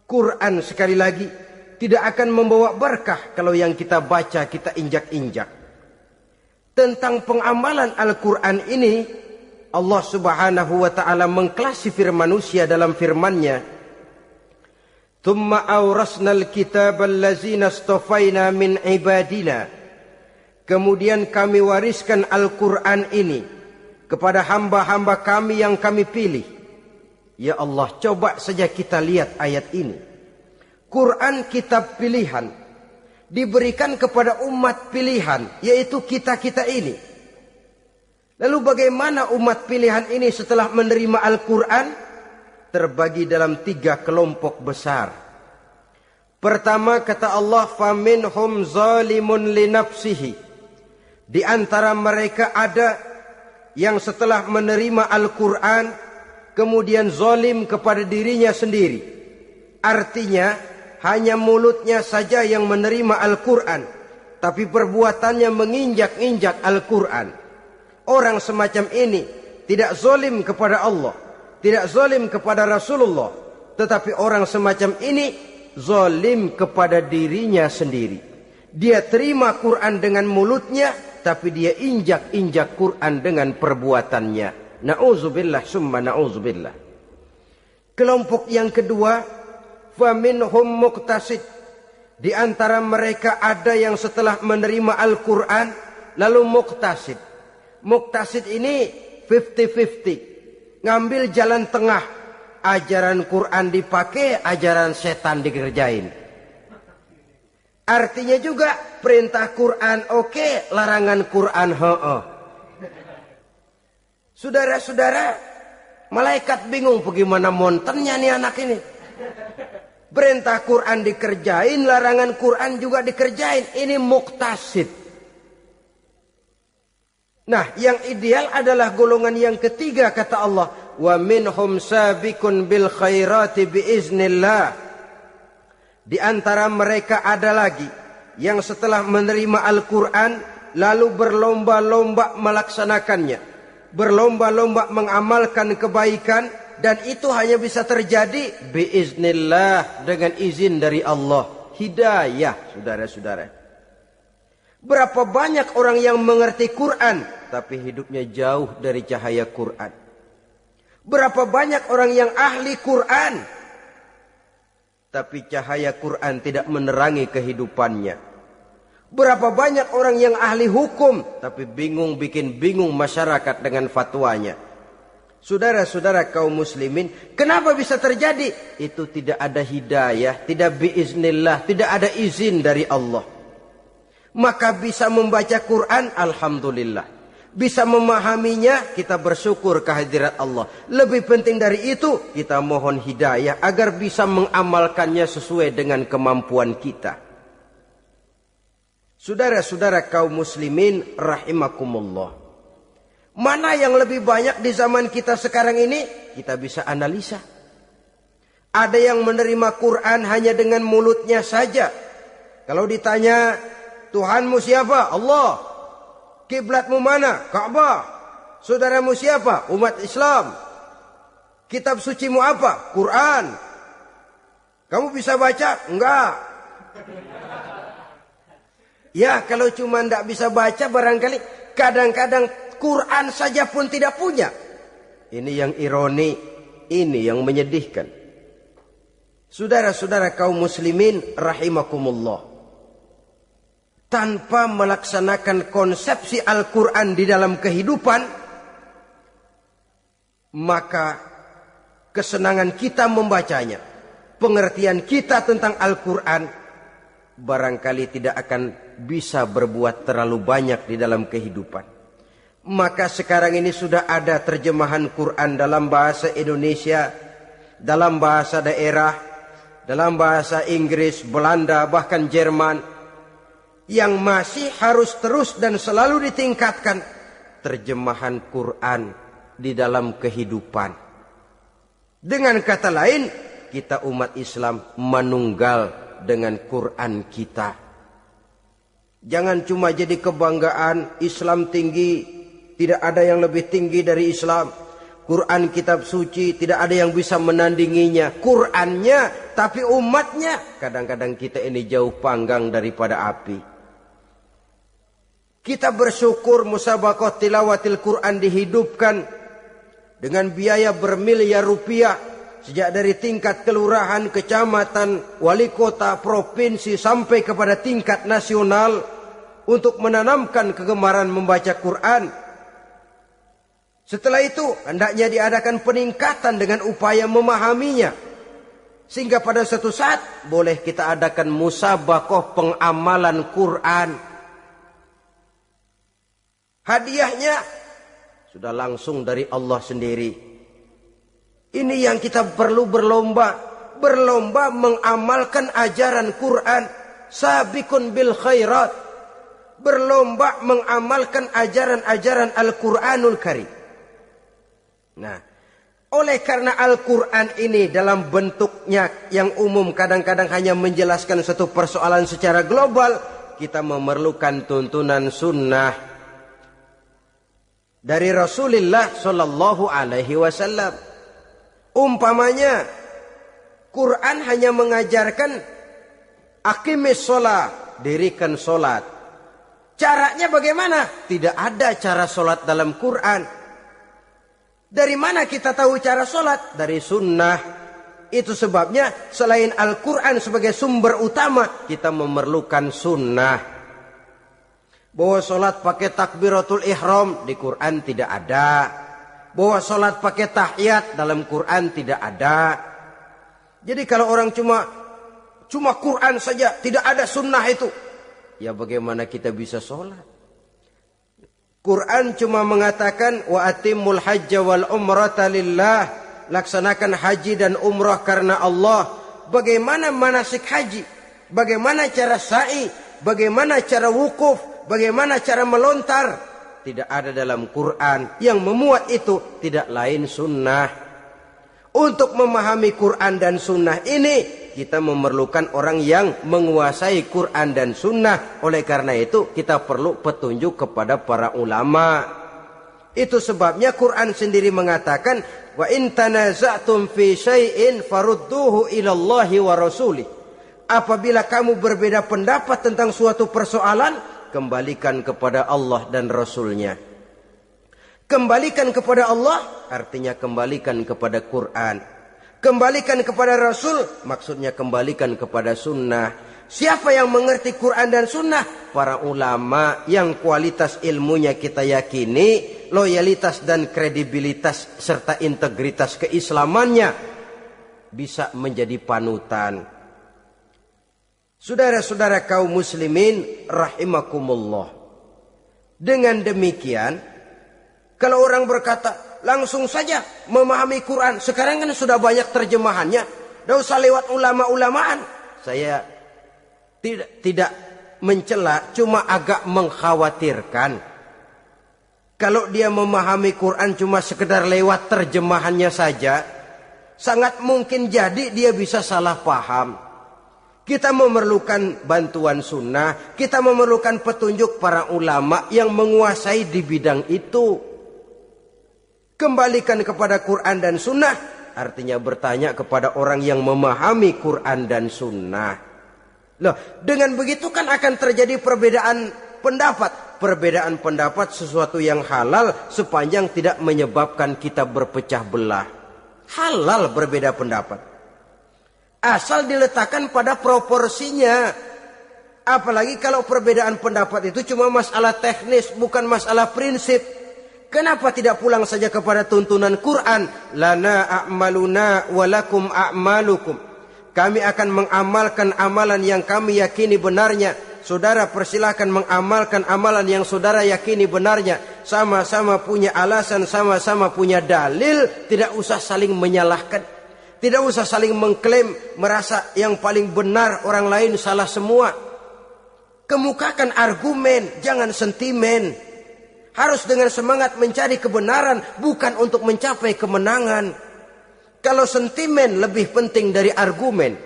Quran sekali lagi tidak akan membawa berkah kalau yang kita baca kita injak-injak. Tentang pengamalan Al-Quran ini, Allah Subhanahu wa ta'ala mengklasifikasi manusia dalam firman-Nya, "Tsumma awrasnal kitabal ladzina astafaina min ibadina." Kemudian kami wariskan Al-Quran ini kepada hamba-hamba kami yang kami pilih. Ya Allah, coba saja kita lihat ayat ini. Quran kitab pilihan, diberikan kepada umat pilihan, yaitu kita-kita ini. Lalu bagaimana umat pilihan ini setelah menerima Al-Quran? Terbagi dalam 3 kelompok besar. Pertama, kata Allah, "Faminhum zalimun li nafsihi." Di antara mereka ada yang setelah menerima Al-Quran kemudian zalim kepada dirinya sendiri. Artinya hanya mulutnya saja yang menerima Al-Quran, tapi perbuatannya menginjak-injak Al-Quran. Orang semacam ini tidak zalim kepada Allah, tidak zalim kepada Rasulullah, tetapi orang semacam ini zalim kepada dirinya sendiri. Dia terima Quran dengan mulutnya, tapi dia injak-injak Quran dengan perbuatannya. Na'udzubillah summa na'udzubillah. Kelompok yang kedua, faminhum muqtasid. Di antara mereka ada yang setelah menerima Al-Quran lalu muqtasid. Muqtasid ini 50-50. Ngambil jalan tengah. Ajaran Quran dipakai, ajaran setan dikerjain. Artinya juga perintah Quran oke, larangan Quran ho-oh. Saudara-saudara, malaikat bingung bagaimana montennya nih anak ini. Perintah Quran dikerjain, larangan Quran juga dikerjain. Ini muqtasid. Nah, yang ideal adalah golongan yang ketiga, kata Allah, wa minhum sabiqun bil khairati biiznillah. Di antara mereka ada lagi yang setelah menerima Al-Quran lalu berlomba-lomba melaksanakannya, berlomba-lomba mengamalkan kebaikan, dan itu hanya bisa terjadi biiznillah, dengan izin dari Allah. Hidayah, saudara-saudara. Berapa banyak orang yang mengerti Quran tapi hidupnya jauh dari cahaya Quran. Berapa banyak orang yang ahli Quran tapi cahaya Quran tidak menerangi kehidupannya. Berapa banyak orang yang ahli hukum tapi bikin bingung masyarakat dengan fatwanya. Saudara-saudara kaum muslimin, kenapa bisa terjadi? Itu tidak ada hidayah, tidak biiznillah, tidak ada izin dari Allah. Maka bisa membaca Quran, alhamdulillah. Bisa memahaminya, kita bersyukur kehadirat Allah. Lebih penting dari itu, kita mohon hidayah agar bisa mengamalkannya sesuai dengan kemampuan kita. Saudara-saudara kaum muslimin rahimakumullah. Mana yang lebih banyak di zaman kita sekarang ini? Kita bisa analisa. Ada yang menerima Quran hanya dengan mulutnya saja. Kalau ditanya, Tuhanmu siapa? Allah. Kiblatmu mana? Ka'bah. Saudaramu siapa? Umat Islam. Kitab sucimu apa? Quran. Kamu bisa baca? Enggak. Ya, kalau cuma enggak bisa baca, barangkali kadang-kadang Quran saja pun tidak punya. Ini yang ironi, ini yang menyedihkan. Saudara-saudara kaum muslimin rahimakumullah. Tanpa melaksanakan konsepsi Al-Quran di dalam kehidupan, maka kesenangan kita membacanya, pengertian kita tentang Al-Quran barangkali tidak akan bisa berbuat terlalu banyak di dalam kehidupan. Maka sekarang ini sudah ada terjemahan Quran dalam bahasa Indonesia, dalam bahasa daerah, dalam bahasa Inggris, Belanda, bahkan Jerman, yang masih harus terus dan selalu ditingkatkan terjemahan Quran di dalam kehidupan. Dengan kata lain, kita umat Islam menunggal dengan Quran kita. Jangan cuma jadi kebanggaan Islam tinggi, tidak ada yang lebih tinggi dari Islam. Quran kitab suci, tidak ada yang bisa menandinginya. Qurannya, tapi umatnya. Kadang-kadang kita ini jauh panggang daripada api. Kita bersyukur musabaqah tilawatil Quran dihidupkan dengan biaya bermiliar rupiah. Sejak dari tingkat kelurahan, kecamatan, wali kota, provinsi, sampai kepada tingkat nasional. Untuk menanamkan kegemaran membaca Quran. Setelah itu hendaknya diadakan peningkatan dengan upaya memahaminya. Sehingga pada suatu saat boleh kita adakan musabaqah pengamalan Quran. Hadiahnya sudah langsung dari Allah sendiri. Ini yang kita perlu berlomba. Berlomba mengamalkan ajaran Quran. Sabiqun bil khairat. Berlomba mengamalkan ajaran-ajaran Al-Quranul Karim. Nah, oleh karena Al-Quran ini dalam bentuknya yang umum kadang-kadang hanya menjelaskan satu persoalan secara global, kita memerlukan tuntunan sunnah dari Rasulullah Shallallahu Alaihi Wasallam. Umpamanya, Quran hanya mengajarkan aqimis sholat, dirikan sholat. Caranya bagaimana? Tidak ada cara sholat dalam Quran. Dari mana kita tahu cara sholat? Dari sunnah. Itu sebabnya selain Al-Quran sebagai sumber utama, kita memerlukan sunnah. Bahwa sholat pakai takbiratul ihram di Quran tidak ada. Bahwa sholat pakai tahiyat dalam Quran tidak ada. Jadi kalau orang cuma Quran saja, tidak ada sunnah itu, ya bagaimana kita bisa sholat? Quran cuma mengatakan wa atimul hajja wal umrata lillah, laksanakan haji dan umrah karena Allah. Bagaimana manasik haji? Bagaimana cara sa'i? Bagaimana cara wukuf? Bagaimana cara melontar? Tidak ada dalam Quran. Yang memuat itu tidak lain sunnah. Untuk memahami Quran dan sunnah ini, kita memerlukan orang yang menguasai Quran dan sunnah. Oleh karena itu kita perlu petunjuk kepada para ulama. Itu sebabnya Quran sendiri mengatakan, wa in tanaza'tum fi syai'in farudduhu ilallahi wa rasulih. Apabila kamu berbeda pendapat tentang suatu persoalan, kembalikan kepada Allah dan Rasulnya. Kembalikan kepada Allah artinya kembalikan kepada Quran. Kembalikan kepada Rasul maksudnya kembalikan kepada sunnah. Siapa yang mengerti Quran dan sunnah? Para ulama yang kualitas ilmunya kita yakini, loyalitas dan kredibilitas serta integritas keislamannya bisa menjadi panutan. Saudara-saudara kaum muslimin rahimakumullah. Dengan demikian, kalau orang berkata langsung saja memahami Quran, sekarang kan sudah banyak terjemahannya, tidak usah lewat ulama-ulamaan. Saya tidak mencela, cuma agak mengkhawatirkan. Kalau dia memahami Quran cuma sekedar lewat terjemahannya saja, sangat mungkin jadi dia bisa salah paham. Kita memerlukan bantuan sunnah, kita memerlukan petunjuk para ulama yang menguasai di bidang itu. Kembalikan kepada Quran dan sunnah, artinya bertanya kepada orang yang memahami Quran dan sunnah. Loh, dengan begitu kan akan terjadi perbedaan pendapat. Perbedaan pendapat sesuatu yang halal sepanjang tidak menyebabkan kita berpecah belah. Halal berbeda pendapat. Asal diletakkan pada proporsinya. Apalagi kalau perbedaan pendapat itu cuma masalah teknis, bukan masalah prinsip. Kenapa tidak pulang saja kepada tuntunan Quran? Lana a'maluna walakum a'malukum. Kami akan mengamalkan amalan yang kami yakini benarnya. saudara persilahkan mengamalkan amalan yang saudara yakini benarnya. Sama-sama punya alasan, sama-sama punya dalil. Tidak usah saling menyalahkan. Tidak usah saling mengklaim, merasa yang paling benar, orang lain salah semua. Kemukakan argumen, jangan sentimen. Harus dengan semangat mencari kebenaran, bukan untuk mencapai kemenangan. Kalau sentimen lebih penting dari argumen,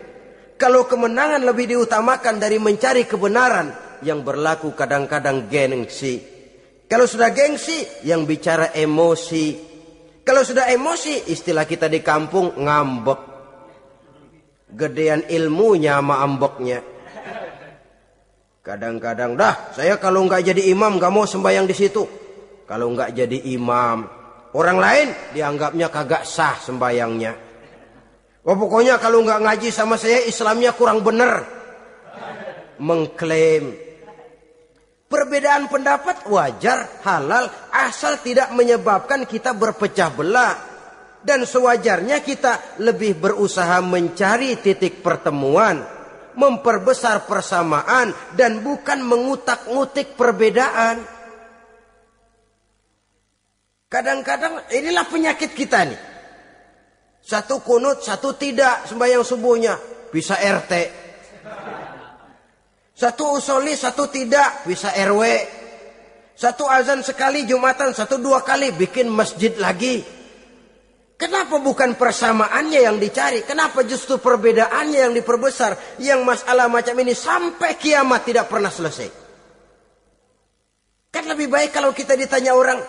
kalau kemenangan lebih diutamakan dari mencari kebenaran, yang berlaku kadang-kadang gengsi. Kalau sudah gengsi, yang bicara emosi. Kalau sudah emosi, istilah kita di kampung, ngambek. Gedean ilmunya sama ambeknya. Kadang-kadang, dah saya kalau nggak jadi imam nggak mau sembahyang di situ. Kalau nggak jadi imam, orang lain dianggapnya kagak sah sembahyangnya. Wah, pokoknya kalau nggak ngaji sama saya Islamnya kurang bener. Mengklaim. Perbedaan pendapat wajar, halal, asal tidak menyebabkan kita berpecah belah. Dan sewajarnya kita lebih berusaha mencari titik pertemuan, memperbesar persamaan, dan bukan mengutak-ngutik perbedaan. Kadang-kadang inilah penyakit kita nih. Satu kunut, satu tidak sembahyang subuhnya. Bisa RT. Satu usoli, satu tidak, bisa RW. Satu azan sekali Jumatan, satu dua kali, bikin masjid lagi. Kenapa bukan persamaannya yang dicari? Kenapa justru perbedaannya yang diperbesar? Yang masalah macam ini sampai kiamat tidak pernah selesai. Kan lebih baik kalau kita ditanya orang,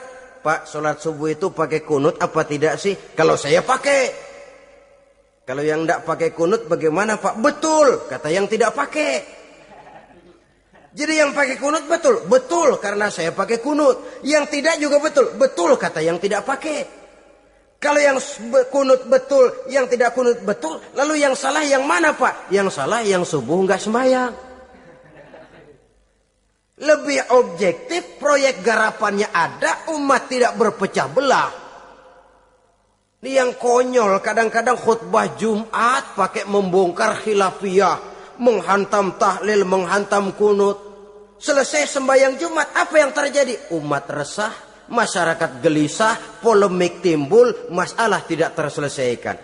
Pak, sholat subuh itu pakai kunut apa tidak sih? Kalau saya pakai. Kalau yang tidak pakai kunut bagaimana Pak? Betul, kata yang tidak pakai. Jadi yang pakai kunut betul, betul karena saya pakai kunut. Yang tidak juga betul, betul kata yang tidak pakai. Kalau yang kunut betul, yang tidak kunut betul, lalu yang salah yang mana Pak? Yang salah yang subuh nggak sembahyang. Lebih objektif, proyek garapannya ada, umat tidak berpecah belah. Ini yang konyol, kadang-kadang khutbah Jumat pakai membongkar khilafiyah. Menghantam tahlil, menghantam kunut. Selesai sembahyang Jumat, apa yang terjadi? Umat resah, masyarakat gelisah, polemik timbul, masalah tidak terselesaikan.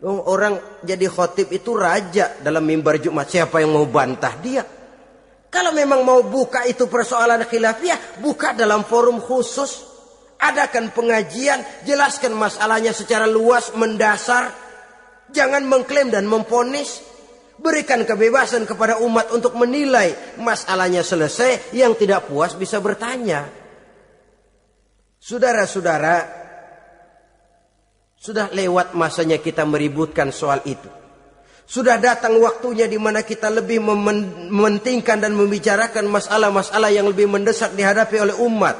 Orang jadi khotib itu raja dalam mimbar Jumat. Siapa yang mau bantah dia? Kalau memang mau buka itu persoalan khilafiyah, buka dalam forum khusus. Adakan pengajian, jelaskan masalahnya secara luas, mendasar. Jangan mengklaim dan memponis. Berikan kebebasan kepada umat untuk menilai. Masalahnya selesai, yang tidak puas bisa bertanya. Saudara-saudara, sudah lewat masanya kita meributkan soal itu. Sudah datang waktunya di mana kita lebih mementingkan dan membicarakan masalah-masalah yang lebih mendesak dihadapi oleh umat.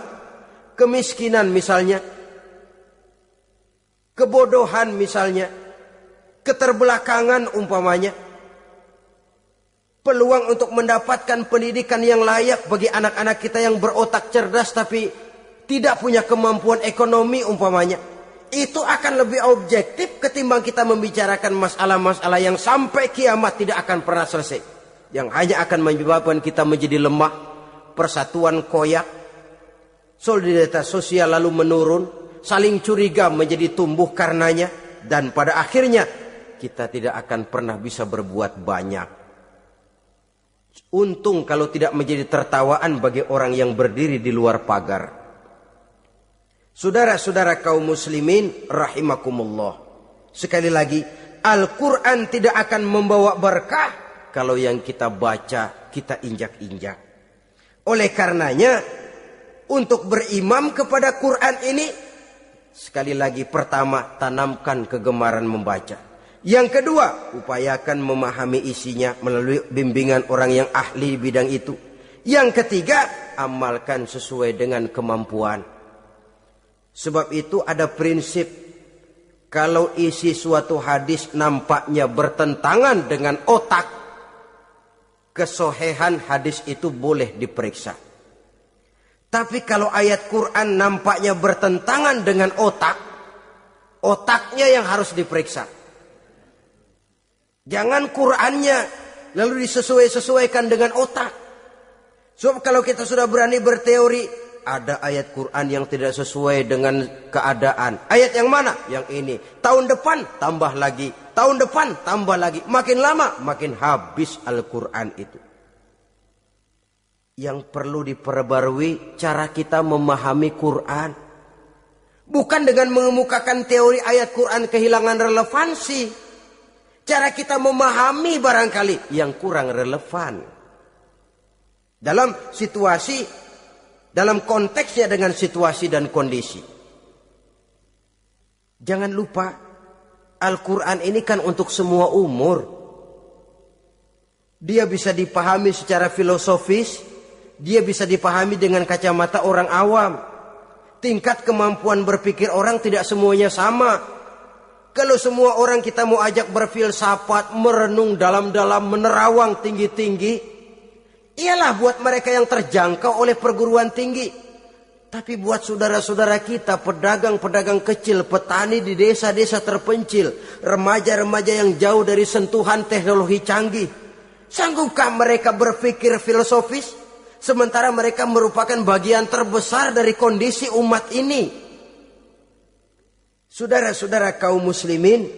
Kemiskinan misalnya, kebodohan misalnya, keterbelakangan umpamanya. Peluang untuk mendapatkan pendidikan yang layak bagi anak-anak kita yang berotak cerdas tapi tidak punya kemampuan ekonomi umpamanya. Itu akan lebih objektif ketimbang kita membicarakan masalah-masalah yang sampai kiamat tidak akan pernah selesai. Yang hanya akan menyebabkan kita menjadi lemah, persatuan koyak, solidaritas sosial lalu menurun, saling curiga menjadi tumbuh karenanya, dan pada akhirnya kita tidak akan pernah bisa berbuat banyak. Untung kalau tidak menjadi tertawaan bagi orang yang berdiri di luar pagar. Saudara-saudara kaum muslimin rahimakumullah. Sekali lagi, Al-Quran tidak akan membawa berkah kalau yang kita baca kita injak-injak. Oleh karenanya, untuk berimam kepada Quran ini, sekali lagi pertama, tanamkan kegemaran membaca. Yang kedua, upayakan memahami isinya melalui bimbingan orang yang ahli di bidang itu. Yang ketiga, amalkan sesuai dengan kemampuan. Sebab itu ada prinsip, kalau isi suatu hadis nampaknya bertentangan dengan otak, kesohihan hadis itu boleh diperiksa. Tapi kalau ayat Quran nampaknya bertentangan dengan otak, otaknya yang harus diperiksa. Jangan Qurannya lalu disesuaikan dengan otak. Sebab kalau kita sudah berani berteori, ada ayat Quran yang tidak sesuai dengan keadaan. Ayat yang mana? Yang ini. Tahun depan tambah lagi. Tahun depan tambah lagi. Makin lama makin habis Al-Quran itu. Yang perlu diperbarui cara kita memahami Quran. Bukan dengan mengemukakan teori ayat Quran kehilangan relevansi. Cara kita memahami barangkali yang kurang relevan. Dalam situasi, dalam konteksnya dengan situasi dan kondisi. Jangan lupa, Al-Quran ini kan untuk semua umur. Dia bisa dipahami secara filosofis, dia bisa dipahami dengan kacamata orang awam. Tingkat kemampuan berpikir orang tidak semuanya sama. Kalau semua orang kita mau ajak berfilsafat, merenung dalam-dalam, menerawang tinggi-tinggi, ialah buat mereka yang terjangkau oleh perguruan tinggi. Tapi buat saudara-saudara kita, pedagang-pedagang kecil, petani di desa-desa terpencil, remaja-remaja yang jauh dari sentuhan teknologi canggih, sanggupkah mereka berpikir filosofis? Sementara mereka merupakan bagian terbesar dari kondisi umat ini. Saudara-saudara kaum muslimin,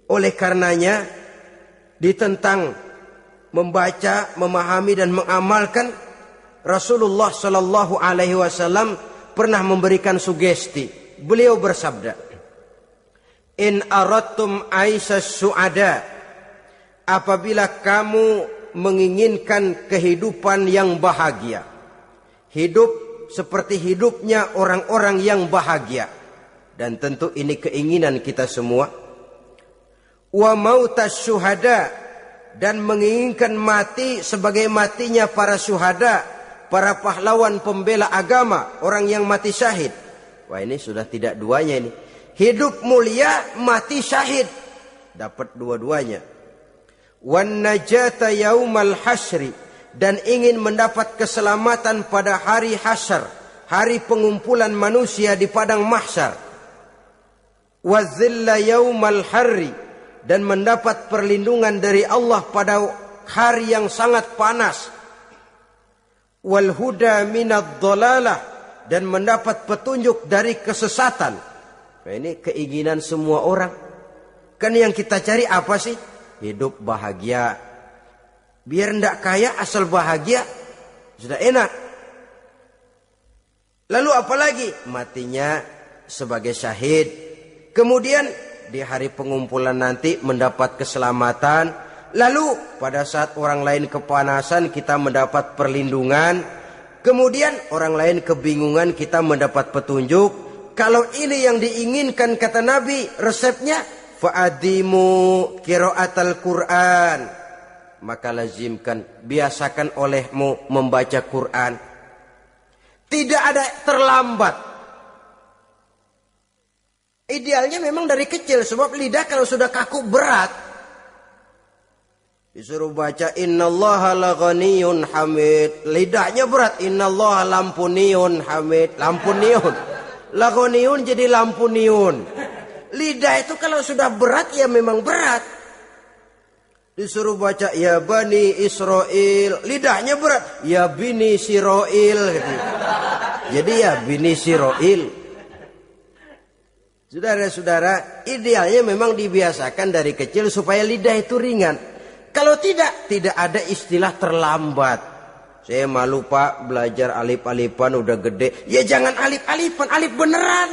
oleh karenanya ditentang membaca, memahami dan mengamalkan. Rasulullah Shallallahu Alaihi Wasallam pernah memberikan sugesti. Beliau bersabda, "In aradtum aisas su'ada," apabila kamu menginginkan kehidupan yang bahagia, hidup seperti hidupnya orang-orang yang bahagia, dan tentu ini keinginan kita semua. Wa mautas syuhada, dan menginginkan mati sebagai matinya para syuhada, para pahlawan pembela agama, orang yang mati syahid. Wah, ini sudah tidak duanya ini. Hidup mulia, mati syahid. Dapat dua-duanya. Wan najata yaumal hasyri, dan ingin mendapat keselamatan pada hari hasyar, hari pengumpulan manusia di padang mahsyar. Wa zilla yaumal harri, dan mendapat perlindungan dari Allah pada hari yang sangat panas. Wal huda minad dhalalah, dan mendapat petunjuk dari kesesatan. Nah, ini keinginan semua orang. Kan yang kita cari apa sih? Hidup bahagia. Biar ndak kaya asal bahagia, sudah enak. Lalu apalagi? Matinya sebagai syahid. Kemudian di hari pengumpulan nanti mendapat keselamatan. Lalu pada saat orang lain kepanasan kita mendapat perlindungan. Kemudian orang lain kebingungan kita mendapat petunjuk. Kalau ini yang diinginkan kata Nabi, resepnya fa'adimu qiraatal Quran, maka lazimkan, biasakan olehmu membaca Quran. Tidak ada terlambat. Idealnya memang dari kecil, sebab lidah kalau sudah kaku berat. Disuruh baca innallaha laghaniyun hamid, lidahnya berat. Innallaha lampuniyun hamid, lampuniyun. Laghaniyun jadi lampuniyun. Lidah itu kalau sudah berat ya memang berat. Disuruh baca ya bani Israel, lidahnya berat. Ya bini Siroil gitu. Jadi ya bini Siroil. Saudara-saudara, idealnya memang dibiasakan dari kecil supaya lidah itu ringan. Kalau tidak ada istilah terlambat. Saya malu pak belajar alif-alifan udah gede. Ya jangan alif-alifan, alif beneran.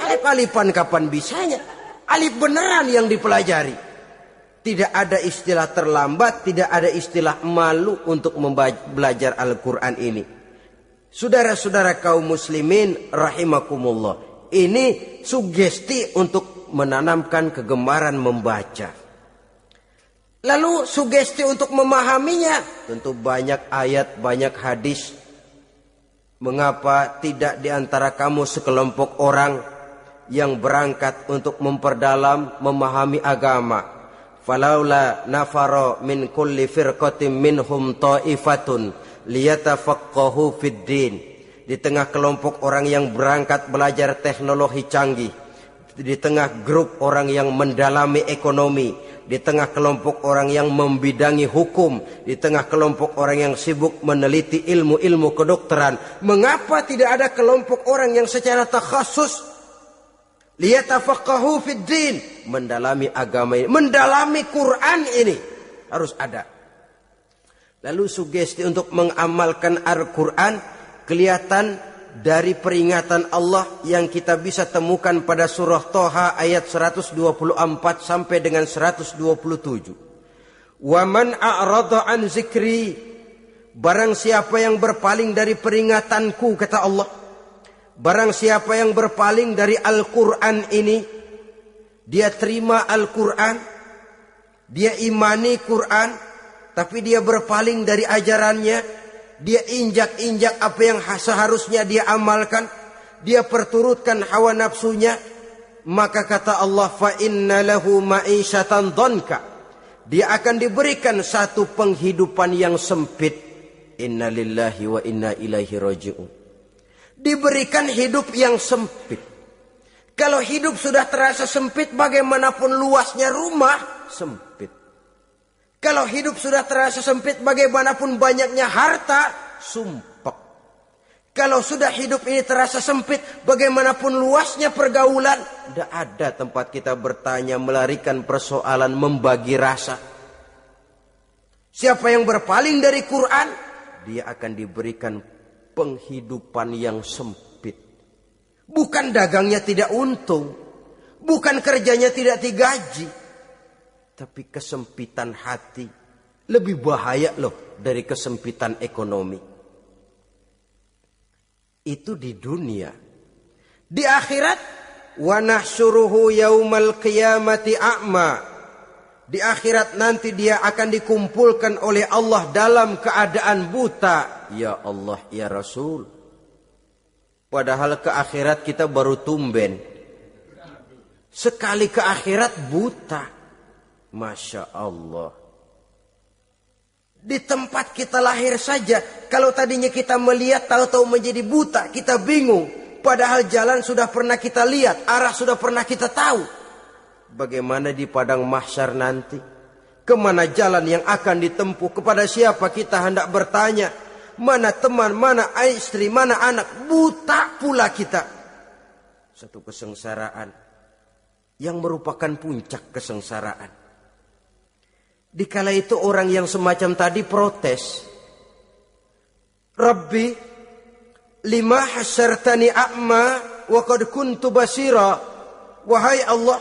Alif-alifan kapan bisanya? Alif beneran yang dipelajari. Tidak ada istilah terlambat, tidak ada istilah malu untuk belajar Al-Quran ini. Saudara-saudara kaum muslimin rahimakumullah. Ini sugesti untuk menanamkan kegemaran membaca. Lalu sugesti untuk memahaminya. Tentu banyak ayat, banyak hadis. Mengapa tidak di antara kamu sekelompok orang yang berangkat untuk memperdalam, memahami agama? Falaula nafaro min kulli firqatin minhum ta'ifatun liyatafaqahu fid din. Di tengah kelompok orang yang berangkat belajar teknologi canggih, di tengah grup orang yang mendalami ekonomi, di tengah kelompok orang yang membidangi hukum, di tengah kelompok orang yang sibuk meneliti ilmu-ilmu kedokteran, mengapa tidak ada kelompok orang yang secara takhasus liyatafaqahu fid din, mendalami agama ini, mendalami Quran ini, harus ada. Lalu sugesti untuk mengamalkan Al-Quran kelihatan dari peringatan Allah yang kita bisa temukan pada surah Toha ayat 124 sampai dengan 127. Wa man a'rada an zikri, barang siapa yang berpaling dari peringatanku, kata Allah, barang siapa yang berpaling dari Al-Quran ini, dia terima Al-Quran, dia imani Quran, tapi dia berpaling dari ajarannya, dia injak-injak apa yang seharusnya dia amalkan, dia perturutkan hawa nafsunya, maka kata Allah, fa inna lahu ma'isyatan dhanka, dia akan diberikan satu penghidupan yang sempit. Inna lillahi wa inna ilaihi raji'un. Diberikan hidup yang sempit. Kalau hidup sudah terasa sempit, bagaimanapun luasnya rumah, sempit. Kalau hidup sudah terasa sempit, bagaimanapun banyaknya harta, sumpek. Kalau sudah hidup ini terasa sempit, bagaimanapun luasnya pergaulan, tidak ada tempat kita bertanya, melarikan persoalan, membagi rasa. Siapa yang berpaling dari Quran, dia akan diberikan penghidupan yang sempit. Bukan dagangnya tidak untung, bukan kerjanya tidak digaji, tapi kesempitan hati lebih bahaya loh dari kesempitan ekonomi. Itu di dunia. Di akhirat, wa nahsyuruhu yaumal qiyamati a'ma. Di akhirat nanti dia akan dikumpulkan oleh Allah dalam keadaan buta. Ya Allah, ya Rasul. Padahal ke akhirat kita baru tumben. Sekali ke akhirat buta. Masya Allah. Di tempat kita lahir saja, kalau tadinya kita melihat, tahu-tahu menjadi buta, kita bingung. Padahal jalan sudah pernah kita lihat, arah sudah pernah kita tahu. Bagaimana di padang mahsyar nanti? Kemana jalan yang akan ditempuh? Kepada siapa kita hendak bertanya? Mana teman, mana istri, mana anak? Buta pula kita. Satu kesengsaraan yang merupakan puncak kesengsaraan. Dikala itu orang yang semacam tadi protes. Rabbi, lima hasyartani a'ma wa qad kuntu basira. Wahai Allah,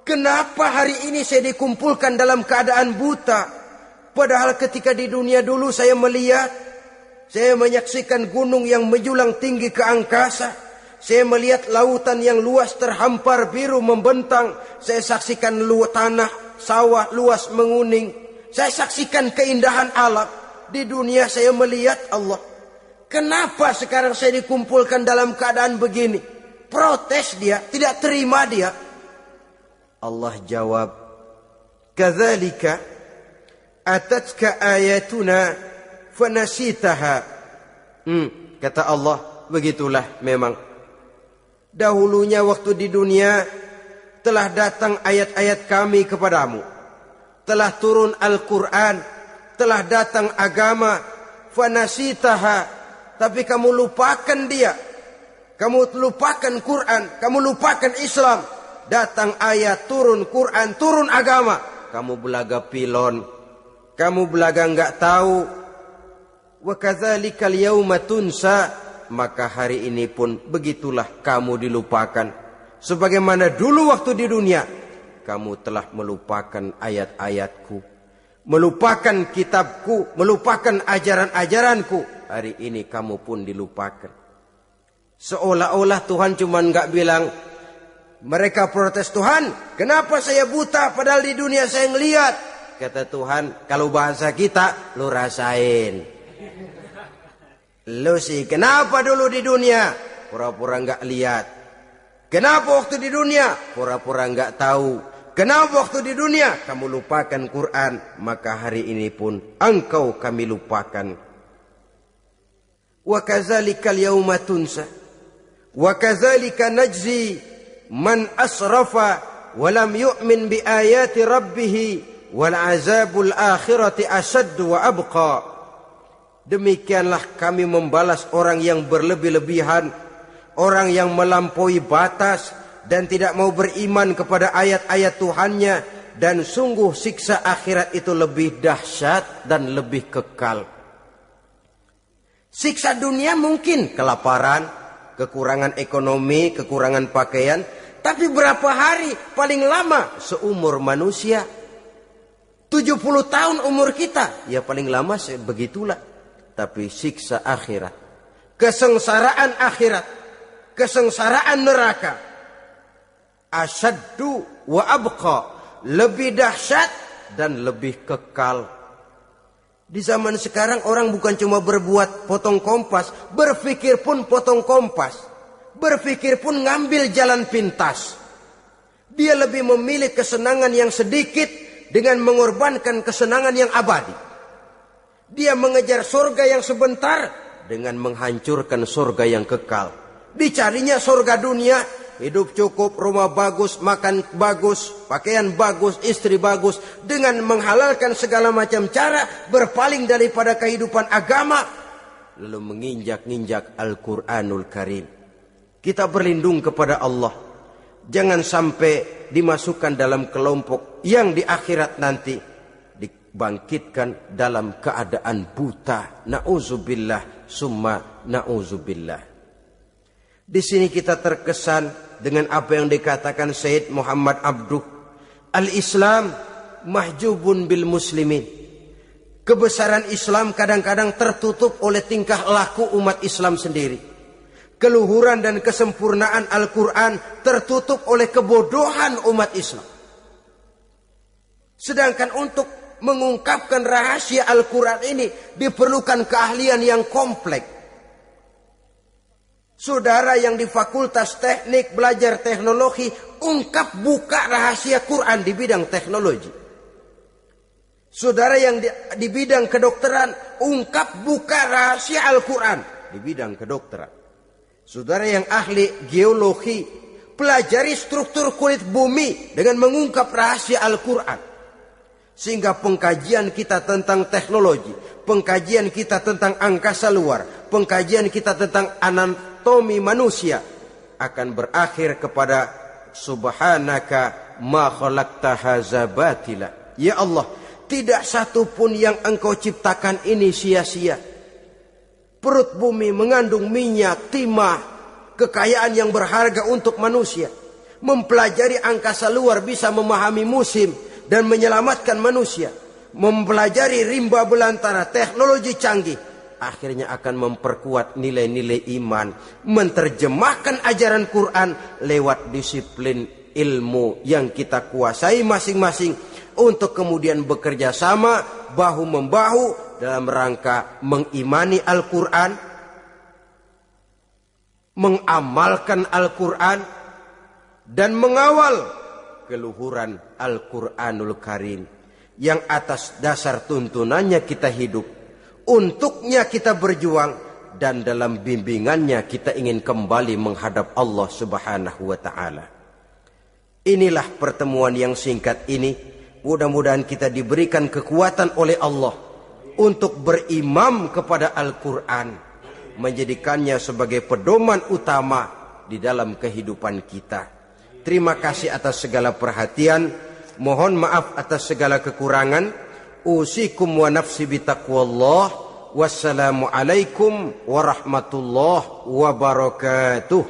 kenapa hari ini saya dikumpulkan dalam keadaan buta? Padahal ketika di dunia dulu saya melihat, saya menyaksikan gunung yang menjulang tinggi ke angkasa. Saya melihat lautan yang luas terhampar biru membentang. Saya saksikan tanah sawah luas menguning. Saya saksikan keindahan alam. Di dunia saya melihat Allah. Kenapa sekarang saya dikumpulkan dalam keadaan begini? Protes dia, tidak terima dia. Allah jawab, kadzalika atatka ayatuna fanasitaha. Kata Allah, begitulah memang. Dahulunya waktu di dunia telah datang ayat-ayat kami kepadamu, telah turun Al-Quran, telah datang agama, fanasitaha, tapi kamu lupakan dia, kamu lupakan Quran, kamu lupakan Islam. Datang ayat, turun Quran, turun agama, kamu belaga pilon, kamu belaga enggak tahu. Wa kadzalikal yauma tunsa, maka hari ini pun begitulah kamu dilupakan. Sebagaimana dulu waktu di dunia, kamu telah melupakan ayat-ayatku, melupakan kitabku, melupakan ajaran-ajaranku. Hari ini kamu pun dilupakan. Seolah-olah Tuhan cuma enggak bilang, mereka protes, Tuhan, kenapa saya buta padahal di dunia saya ngelihat. Kata Tuhan, kalau bahasa kita, lu rasain. Lu sih, kenapa dulu di dunia? Pura-pura enggak lihat. Kenapa waktu di dunia? Pura-pura enggak tahu. Kenapa waktu di dunia? Kamu lupakan Quran. Maka hari ini pun engkau kami lupakan. Wa kadzalikal yauma tunsa. Wa kadzalika najzi man asrafa walam yu'min bi ayati rabbih wal azabul akhirati asaddu wa abqa. Demikianlah kami membalas orang yang berlebih-lebihan, orang yang melampaui batas dan tidak mau beriman kepada ayat-ayat Tuhannya, dan sungguh siksa akhirat itu lebih dahsyat dan lebih kekal. Siksa dunia mungkin kelaparan, kekurangan ekonomi, kekurangan pakaian, tapi berapa hari paling lama seumur manusia? 70 tahun umur kita, ya paling lama begitulah. Tapi siksa akhirat, kesengsaraan akhirat, kesengsaraan neraka, asyaddu wa abqa, lebih dahsyat dan lebih kekal. Di zaman sekarang orang bukan cuma berbuat potong kompas, berpikir pun potong kompas, berpikir pun ngambil jalan pintas. Dia lebih memilih kesenangan yang sedikit dengan mengorbankan kesenangan yang abadi. Dia mengejar surga yang sebentar dengan menghancurkan surga yang kekal. Dicarinya surga dunia, hidup cukup, rumah bagus, makan bagus, pakaian bagus, istri bagus, dengan menghalalkan segala macam cara, berpaling daripada kehidupan agama, lalu menginjak-injak Al-Quranul Karim. Kita berlindung kepada Allah, jangan sampai dimasukkan dalam kelompok yang di akhirat nanti dibangkitkan dalam keadaan buta. Na'udzubillah summa na'udzubillah. Di sini kita terkesan dengan apa yang dikatakan Sayyid Muhammad Abduh, al-Islam mahjubun bil muslimin. Kebesaran Islam kadang-kadang tertutup oleh tingkah laku umat Islam sendiri. Keluhuran dan kesempurnaan Al-Quran tertutup oleh kebodohan umat Islam. Sedangkan untuk mengungkapkan rahasia Al-Quran ini diperlukan keahlian yang kompleks. Saudara yang di fakultas teknik belajar teknologi, ungkap buka rahasia Quran di bidang teknologi. Saudara yang di bidang kedokteran, ungkap buka rahasia Al-Quran di bidang kedokteran. Saudara yang ahli geologi, pelajari struktur kulit bumi dengan mengungkap rahasia Al-Quran. Sehingga pengkajian kita tentang teknologi, pengkajian kita tentang angkasa luar, pengkajian kita tentang anatomi manusia akan berakhir kepada subhanaka ma khalaqta hadza batila. Ya Allah, tidak satu pun yang Engkau ciptakan ini sia-sia. Perut bumi mengandung minyak, timah, kekayaan yang berharga untuk manusia. Mempelajari angkasa luar bisa memahami musim dan menyelamatkan manusia. Mempelajari rimba belantara, teknologi canggih, akhirnya akan memperkuat nilai-nilai iman. Menterjemahkan ajaran Quran lewat disiplin ilmu yang kita kuasai masing-masing, untuk kemudian bekerja sama bahu-membahu dalam rangka mengimani Al-Quran, mengamalkan Al-Quran, dan mengawal keluhuran Al-Quranul Karim yang atas dasar tuntunannya kita hidup, untuknya kita berjuang, dan dalam bimbingannya kita ingin kembali menghadap Allah Subhanahu wa ta'ala. Inilah pertemuan yang singkat ini. Mudah-mudahan kita diberikan kekuatan oleh Allah untuk berimam kepada Al-Quran, menjadikannya sebagai pedoman utama di dalam kehidupan kita. Terima kasih atas segala perhatian. Mohon maaf atas segala kekurangan. Usikum wa nafsi bitaqwallah. Wassalamualaikum warahmatullahi wabarakatuh.